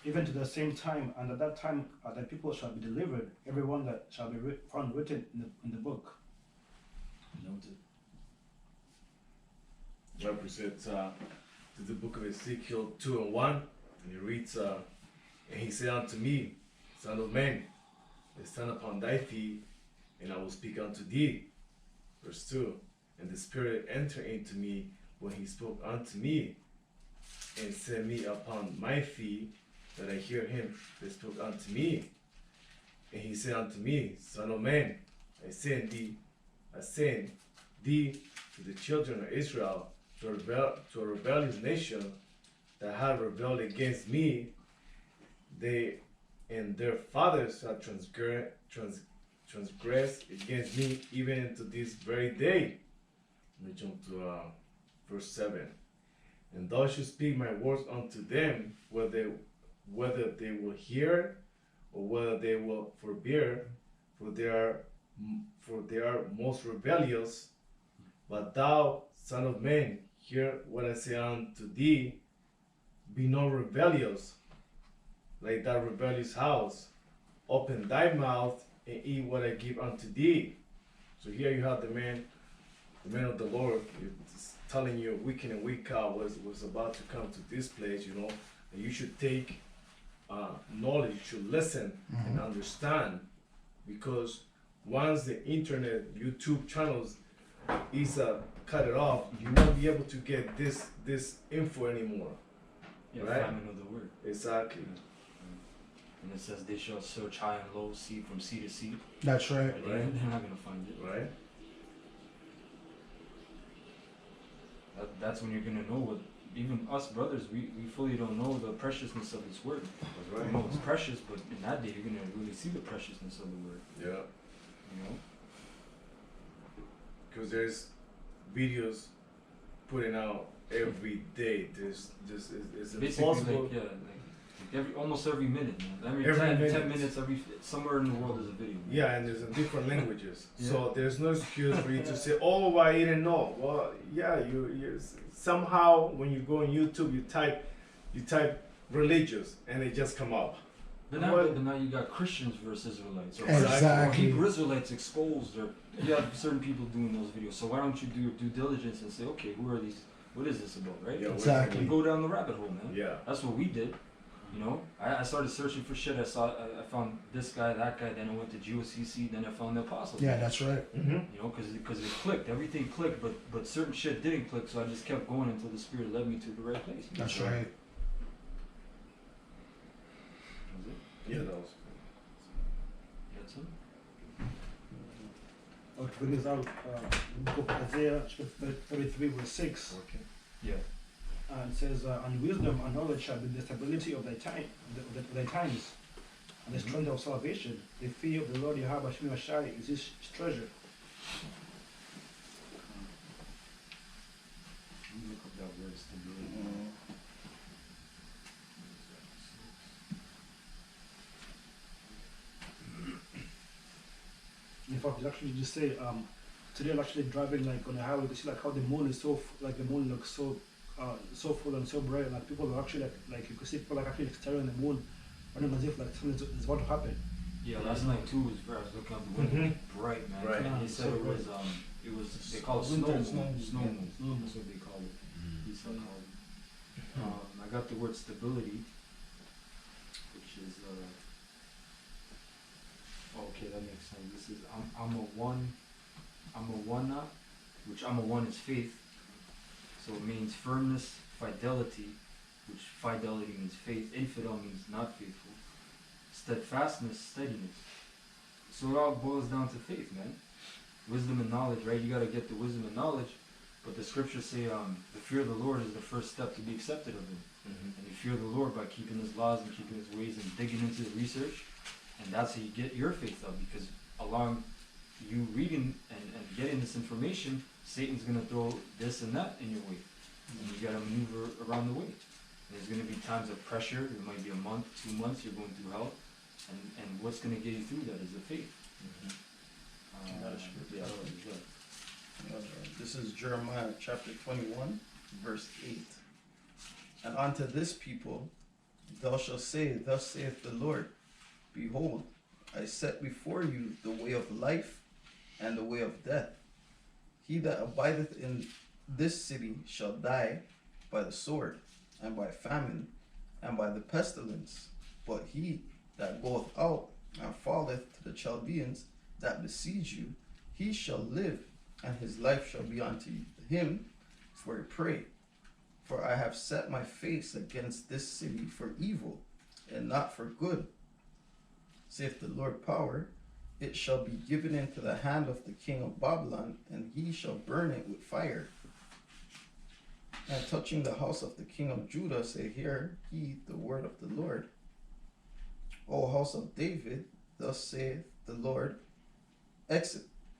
even to the same time, and at that time the people shall be delivered, everyone that shall be found written in the book. Noted. Represents to the book of Ezekiel 2:1, and he reads, and he said unto me, Son of man, stand upon thy feet, and I will speak unto thee. Verse 2, and the Spirit entered into me when he spoke unto me, and set me upon my feet, that I hear him that spoke unto me. And he said unto me, Son of man, I send thee to the children of Israel, to a rebellious nation that have rebelled against me. They and their fathers have transgressed against me even into this very day. Let me jump to verse 7. And thou shalt speak my words unto them, whether they will hear or whether they will forbear, for they are most rebellious But thou, son of man, hear what I say unto thee, be not rebellious, like that rebellious house. Open thy mouth and eat what I give unto thee. So here you have the man of the Lord, is telling you week in and week out was about to come to this place, you know, and you should take knowledge, you should listen and understand, because once the internet, YouTube channels is cut it off, you won't be able to get this info anymore. Yeah, Right. famine of the word. Exactly. And it says they shall search high and low, sea from sea to sea. That's right. Right? They're not gonna find it. Right? That's when you're gonna know what. Even us brothers, we fully don't know the preciousness of this word. That's right. We know it's precious, but in that day you're gonna really see the preciousness of the word. Yeah. You know. Because there's videos putting out every day. There's just it's Basically, impossible. like almost every minute, man. Every 10 minute. minutes, somewhere in the world is a video. Man. Yeah, and there's in different languages. Yeah. So there's no excuse for you to say, "Oh, I didn't know." Well, yeah, you somehow when you go on YouTube, you type religious, and it just come up. But now you got Christians versus Israelites. Or Exactly. Hebrew Israelites exposed, or you have certain people doing those videos. So why don't you do your due diligence and say, okay, who are these? What is this about, right? Yeah, Exactly. You go down the rabbit hole, man. Yeah. That's what we did. You know, I started searching for shit. I found this guy, that guy. Then I went to GOCC. Then I found the apostles. Yeah, that's right. Mm-hmm. You know, because it clicked. Everything clicked, but certain shit didn't click. So I just kept going until the Spirit led me to the right place. That's right. That was it. Yeah, that was. That's it. I'll bring this out. Book of Isaiah, chapter 33, verse 6. Okay. Yeah. And it says, and wisdom and knowledge shall be the stability of thy time, thy times, and the strength of salvation. The fear of the Lord Yahweh Hashem Yashai is his treasure. Let me look up that word stability. In fact, it's actually just say, today I'm actually driving like on the highway to see like how the moon is so, like the moon looks so full and so bright, like people are actually like you can see people like actually staring at the moon, running as if like something is about to happen. Yeah, last night too was I was looking out the window, bright man. Right. And they said So it was they call it Winter snow moon. snow moon. Snow moon. That's what they call it. He said called it. I got the word stability, which is okay, that makes sense. This is I'm a one now, which I'm a one is faith. So it means firmness, fidelity, which fidelity means faith, infidel means not faithful, steadfastness, steadiness. So it all boils down to faith, man. Wisdom and knowledge, right? You gotta get the wisdom and knowledge, but the scriptures say the fear of the Lord is the first step to be accepted of him. And you fear the Lord by keeping his laws and keeping his ways and digging into the research, and that's how you get your faith up, because along you reading and getting this information, Satan's gonna throw this and that in your way, and you gotta maneuver around the way. There's gonna be times of pressure. It might be a month, 2 months. You're going through hell, and what's gonna get you through that is the faith. That is true. Yeah, that was good. This is Jeremiah chapter 21, verse 8. And unto this people thou shalt say, thus saith the Lord, behold, I set before you the way of life and the way of death. He that abideth in this city shall die by the sword, and by famine, and by the pestilence. But he that goeth out and falleth to the Chaldeans that besiege you, he shall live, and his life shall be unto him for a prey. For I have set my face against this city for evil, and not for good, saith the Lord power. It shall be given into the hand of the king of Babylon, and he shall burn it with fire. And touching the house of the king of Judah, say, hear ye the word of the Lord. O house of David, thus saith the Lord,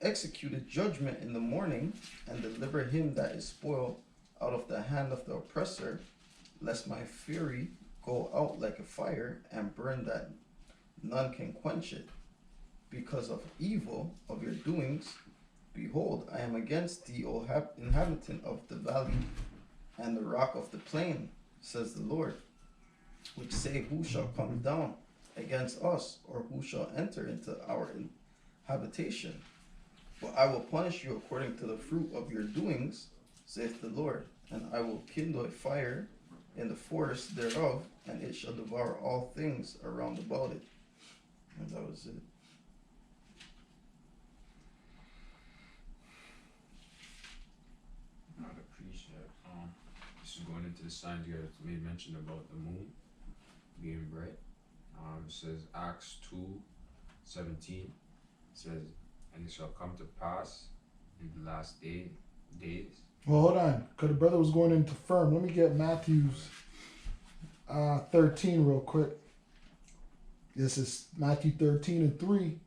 execute judgment in the morning, and deliver him that is spoiled out of the hand of the oppressor, lest my fury go out like a fire, and burn that none can quench it. Because of evil of your doings, Behold, I am against thee, O inhabitant of the valley, and the rock of the plain, says the Lord, which say, who shall come down against us, or who shall enter into our habitation? But I will punish you according to the fruit of your doings, saith the Lord, and I will kindle a fire in the forest thereof, and it shall devour all things around about it. And that was it. Not appreciate. This is going into the signs you guys made mention about the moon being bright. It says Acts 2:17 says, and it shall come to pass in the last days. Well, hold on, because the brother was going into firm. Let me get Matthew's 13 real quick. This is Matthew 13:3.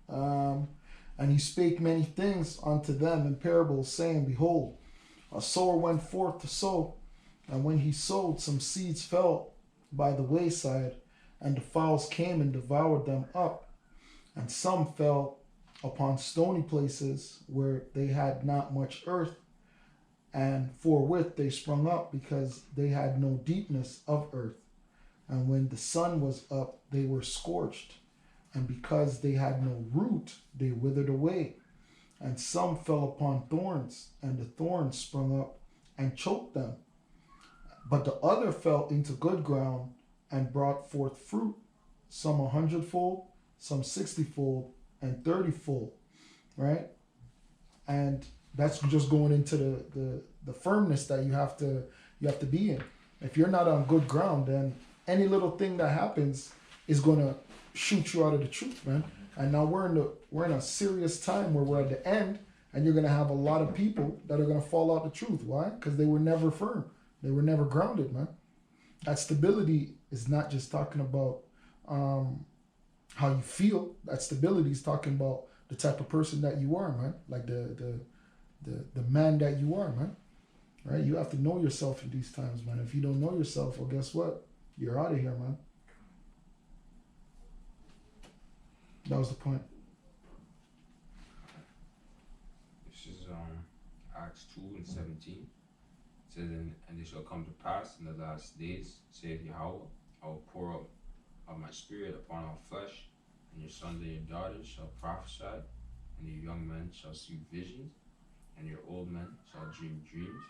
And he spake many things unto them in parables, saying, Behold, a sower went forth to sow, and when he sowed, some seeds fell by the wayside, and the fowls came and devoured them up. And some fell upon stony places where they had not much earth, and forthwith they sprung up, because they had no deepness of earth. And when the sun was up, they were scorched, and because they had no root, they withered away. And some fell upon thorns, and the thorns sprung up and choked them. But the other fell into good ground and brought forth fruit, some 100-fold, some 60-fold, and 30-fold, right? And that's just going into the firmness that you have to be in. If you're not on good ground, then any little thing that happens is gonna shoot you out of the truth, man. And now we're in a serious time where we're at the end, and you're gonna have a lot of people that are gonna fall out the truth. Why? Because they were never firm. They were never grounded, man. That stability is not just talking about how you feel. That stability is talking about the type of person that you are, man. Like the man that you are, man. Right? You have to know yourself in these times, man. If you don't know yourself, well, guess what? You're out of here, man. That was the point. This is Acts 2:17. It says, and it shall come to pass in the last days, saith Yahweh, I will pour out of my spirit upon all flesh, and your sons and your daughters shall prophesy, and your young men shall see visions, and your old men shall dream dreams.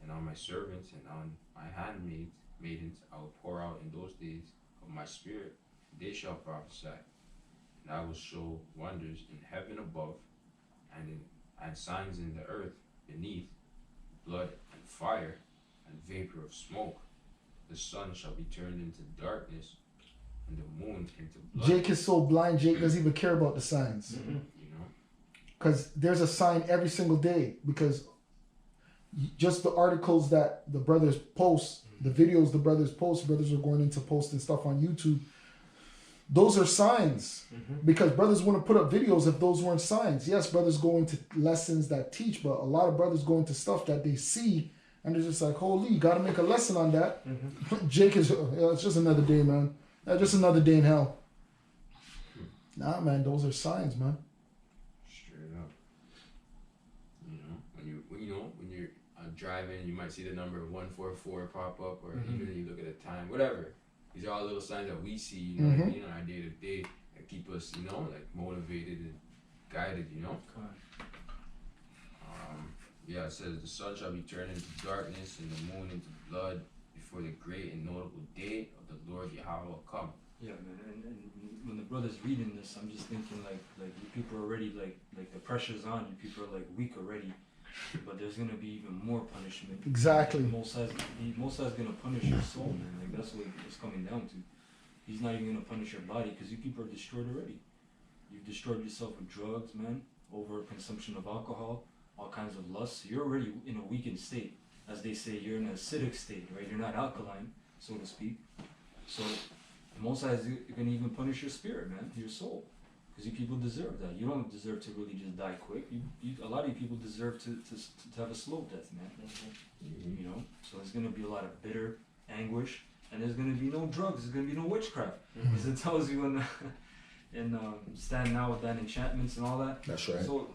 And on my servants and on my maidens I will pour out in those days of my spirit, they shall prophesy. And I will show wonders in heaven above, and signs in the earth beneath, blood and fire and vapor of smoke. The sun shall be turned into darkness, and the moon into blood. Jake is so blind, Jake doesn't even care about the signs. You know? Because there's a sign every single day. Because just the articles that the brothers post, the videos the brothers post, brothers are going into posting stuff on YouTube. Those are signs. Because brothers wouldn't put up videos if those weren't signs. Yes, brothers go into lessons that teach, but a lot of brothers go into stuff that they see, and they're just like, holy, you got to make a lesson on that. Jake is, it's just another day, man. Just another day in hell. Nah, man, those are signs, man. Straight up. You know, when you're driving, you might see the number 144 pop up, or even when you look at the time, whatever. These are all little signs that we see, you know, like, our day to day, that keep us, like motivated and guided, Yeah, it says the sun shall be turned into darkness and the moon into blood before the great and notable day of the Lord Yahweh will come. Yeah, man, and when the brother's reading this, I'm just thinking like you people are already like the pressure's on, you people are like weak already, but there's gonna be even more punishment. Exactly. Most High's gonna punish your soul, man. Like that's what it's coming down to. He's not even gonna punish your body because you people are destroyed already. You've destroyed yourself with drugs, man, over consumption of alcohol, all kinds of lust. You're already in a weakened state, as they say. You're in an acidic state, right? You're not alkaline, so to speak. So the Most High is gonna even punish your spirit, man, your soul, because you people deserve that. You don't deserve to really just die quick. A lot of you people deserve to have a slow death, man. You know. So there's gonna be a lot of bitter anguish, and there's gonna be no drugs. There's gonna be no witchcraft, because it tells you in Stand Now with that enchantments and all that. That's right. So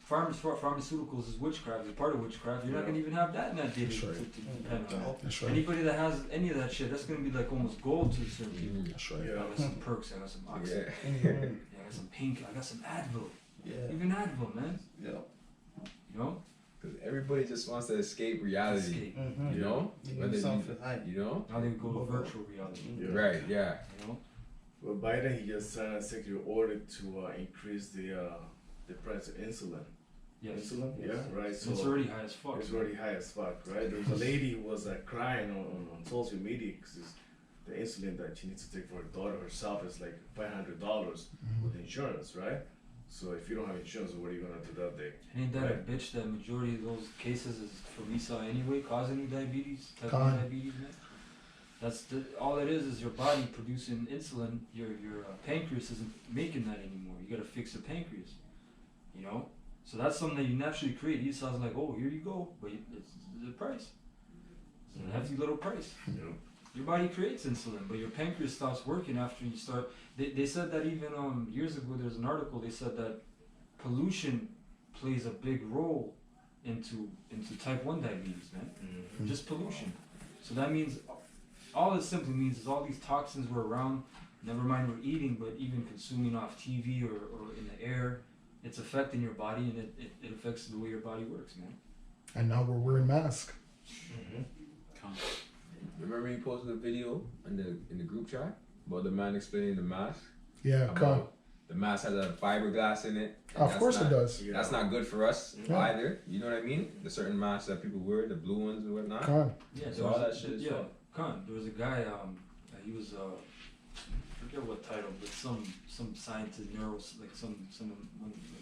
pharmaceuticals is witchcraft. It's part of witchcraft. You're not gonna even have that in that data That's right. to depend on. That's right. Anybody that has any of that shit, that's gonna be like almost gold to certain people. That's right. I got some perks. I got some oxy. Yeah. I got some pink. I got some Advil. Yeah. Even Advil, man. Yeah. You know. Because everybody just wants to escape reality. Escape. You know? Whether you, you know? Now they go to virtual reality. Yeah. Right, yeah. You know. Well, Biden, he just signed an executive order to increase the price of insulin. Yes. Insulin, Yes. yeah, right. So It's already high as fuck. it's already high as fuck, right? There was a lady who was crying on social media because the insulin that she needs to take for her daughter herself is like $500 with insurance, right? So if you don't have insurance, what are you gonna do that day? Ain't that Right. a bitch that majority of those cases is for Lisa anyway, causing you diabetes, type 1 Con. diabetes, man? That's all it is your body producing insulin. Your pancreas isn't making that anymore. You gotta fix the pancreas, you know? So that's something that you naturally create. He sounds like, oh, here you go, but it's the price. It's a hefty little price. Yeah. Your body creates insulin, but your pancreas stops working after you start. They said that even years ago, there's an article, they said that pollution plays a big role into type 1 diabetes, man. Just pollution. So that means, all it simply means is all these toxins were around, never mind we're eating, but even consuming off TV or in the air, it's affecting your body and it affects the way your body works, man. And now we're wearing masks. Remember you posted a video in the group chat about the man explaining the mask? Yeah, About con. the mask has a fiberglass in it. and Of that's course it not- does. Yeah. That's not good for us Yeah. either. You know what I mean? The certain masks that people wear, the blue ones and whatnot. Con. Yeah, So all that shit is fun. There was a guy, he was I forget what title, but some scientist, like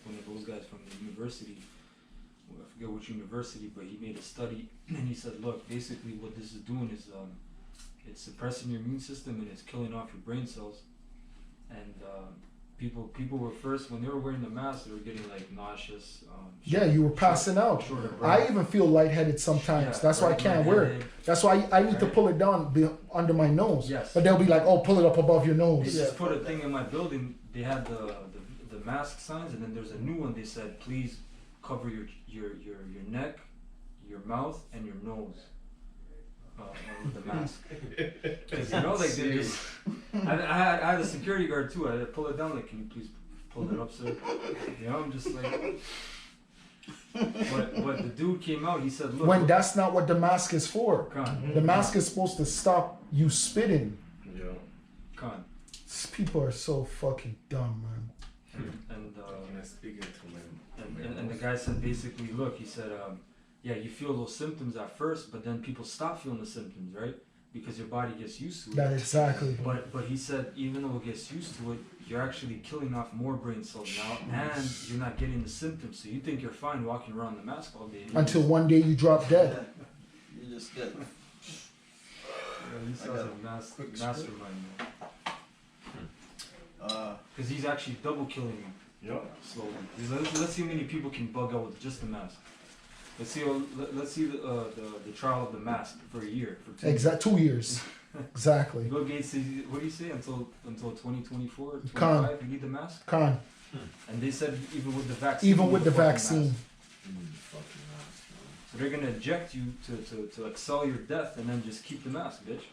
one of those guys from the university. Well, I forget which university, but he made a study and he said, look, basically what this is doing is it's suppressing your immune system and it's killing off your brain cells. And people were first, when they were wearing the mask, they were getting like nauseous. Yeah, you were passing out. Short of I breath. even feel lightheaded sometimes. Yeah, That's why I right, can't wear it. lightheaded. That's why I need to Right. pull it down under my nose. Yes. But they'll be like, oh, pull it up above your They nose. just put a thing in my building. They had the mask signs, and then there's a new one. They said, please cover your neck, your mouth, and your nose with the mask. 'Cause, you know, like they just. I had a security guard too. I had to pull it down. Like, can you please pull it up, sir? You know, I'm just like. But the dude came out. He said, look. When that's not what the mask is for. Con. The mask is supposed to stop you spitting. Yeah. Con. These people are so fucking dumb, man. And When I speak into my And the guy said basically, look, he said, yeah, you feel those symptoms at first, but then people stop feeling the symptoms, right? Because your body gets used to it. That exactly. But he said, even though it gets used to it, you're actually killing off more brain cells now, and you're not getting the symptoms. So you think you're fine walking around the mask all day. Until one day you drop dead. You just get. He sounds like a quick mastermind, man. Uh, Because he's actually double killing you Yeah. slowly. Let's see how many people can bug out with just the mask. Let's see the trial of the mask for a year. For 2 years. 2 years. Exactly. Bill Gates says, what do you say, until 2024, Con. 25, you need the mask? Con. And they said even with the vaccine. Even you with need the fucking vaccine. mask. You need the fucking mask, man. So they're gonna eject you to excel your death and then just keep the mask, bitch.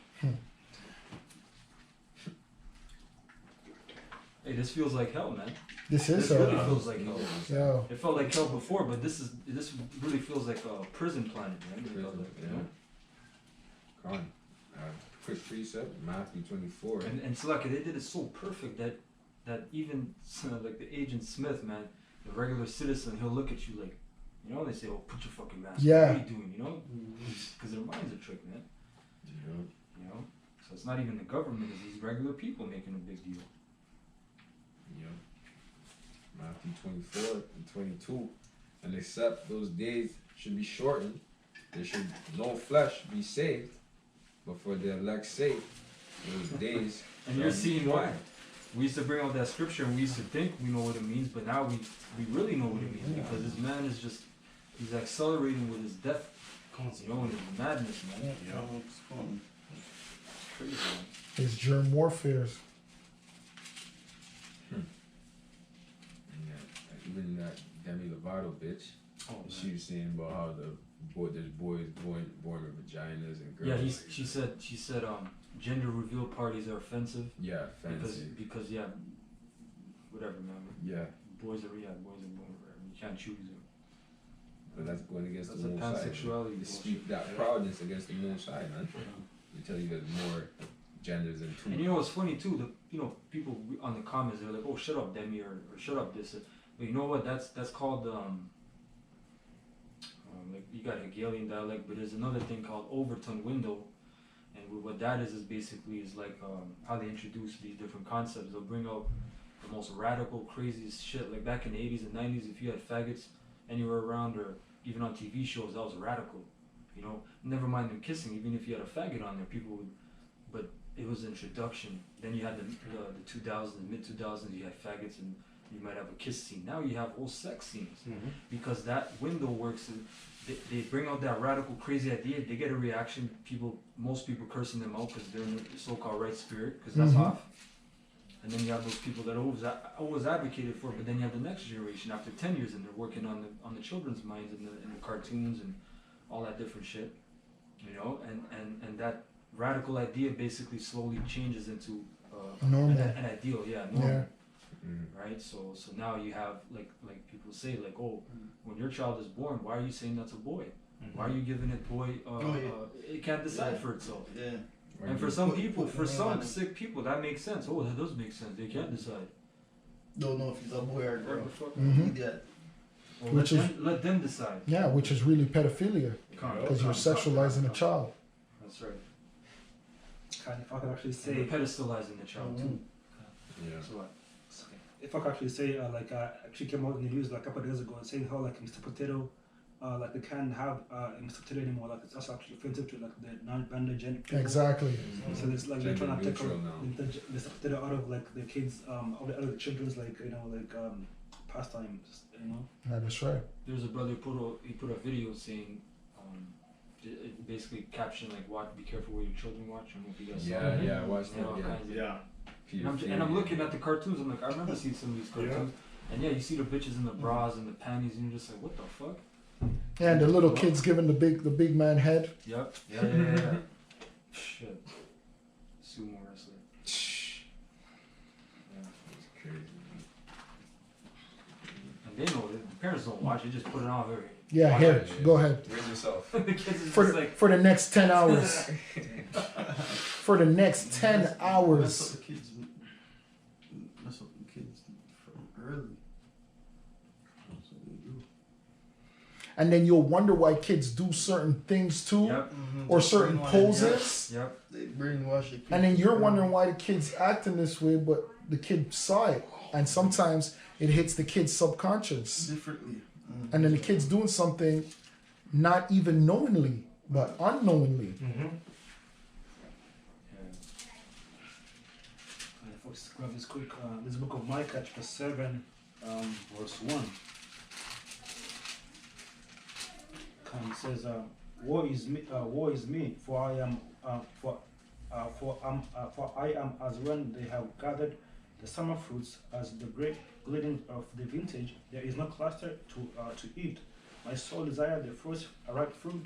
Hey, this feels like hell, man. This This is really a. feels like hell. Yeah. It felt like hell before, but this really feels like a prison planet, man. Prison, You know? Come on. Quick precept, Matthew 24. And so like they did it so perfect that even like the Agent Smith, man, the regular citizen, he'll look at you like, you know, they say, oh, put your fucking mask on. Yeah. What are you doing, you know? Because their minds are tricked, man. Yeah. You know? So it's not even the government, it's these regular people making a big deal. Yeah. Matthew 24 and 22. And except those days should be shortened, there should no flesh be saved, but for the elect's sake, those days. And you're seeing why. We used to bring out that scripture and we used to think we know what it means, but now we really know what it means because this man is just, he's accelerating with his death, you know, and his madness, man. Yeah. it's fun. It's crazy, man. It's germ warfares. Yeah, even that Demi Lovato Toronto bitch. Oh, She was saying about how there's boys born with vaginas and girls. Yeah, she said gender reveal parties are offensive. Yeah, fancy. Because yeah, whatever, man. Yeah, Boys are born forever. You can't choose them. but that's going against That's the a moon side. pansexuality You bullshit. speak that proudness against the moon side, man. They tell you there's more genders than two. And you know what's funny too? People on the comments they're like, "Oh, shut up, Demi," or "Shut up, this." But you know what? That's called like you got Hegelian dialect, but there's another thing called Overton window, and what that is basically is like how they introduce these different concepts. They'll bring out the most radical, craziest shit. Like back in the 80s and 90s, if you had faggots anywhere around or even on TV shows, that was radical. You know, never mind them kissing. Even if you had a faggot on there, people would. But it was introduction. Then you had the 2000s, mid 2000s. You had faggots and you might have a kiss scene. Now you have whole sex scenes because that window works. They bring out that radical, crazy idea. They get a reaction. Most people cursing them out because they're in the so-called right spirit because that's off. And then you have those people that always advocated for it. But then you have the next generation after 10 years and they're working on the children's minds and the cartoons and all that different shit. You know, and that radical idea basically slowly changes into Normal. an ideal, normal. Yeah. Right, so now you have like people say like, oh, when your child is born, why are you saying that's a boy? Why are you giving it boy? It can't decide for itself. Yeah. And for some people, for some sick people, that makes sense. Oh, that does make sense. They can't decide. Don't know if he's a boy or a girl. Mhm. Yeah. Well, Which let them decide. Yeah, which is really pedophilia because you're sexualizing a child. That's right. If I could actually And you're say, pedestalizing the child too. Yeah. So what? if I could actually say, actually came out in the news like a couple of days ago saying how like Mr. Potato, like they can't have Mr. Potato anymore. Like it's also actually offensive to like the non-binary gender people. Exactly. So it's like they're Gender trying to take neutral out now. Mr. Potato out of like the kids, out of the children's pastimes. You know. That is right. There's a brother he put a video saying, it basically captioned like, "Watch, be careful where your children watch." I don't know if you guys saw it. Yeah, I watched And all that. kinds of- Yeah. And I'm looking at the cartoons. I'm like, I remember seeing some of these cartoons. And yeah, you see the bitches in the bras and the panties, and you're just like, what the fuck? And the little kids giving the big man head. Yep. Yeah. Shit. Sumo wrestler. Yeah. It's crazy. And they know it. The parents don't watch it. Just put it on there. Yeah, Watch here, it. go ahead. Raise yourself. The kids is For just the, like, for the next 10 hours. For the next 10 Mess up hours. the kids. Mess up the kids from early. That's what they do. And then you'll wonder why kids do certain things too, yep. or Just certain brainwash- poses. Yep. Yeah, they brainwash the kids. And then you're wondering why the kid's acting this way, but the kid saw it. And sometimes it hits the kid's subconscious. differently. And then the kid's doing something not even knowingly, but unknowingly. Yeah. Folks, grab this quick. This book of Micah, chapter 7, verse 1. It says, "Woe is me, for I am as when they have gathered the summer fruits, as the grape gleaning of the vintage. There is no cluster to eat. My soul desire the first ripe fruit,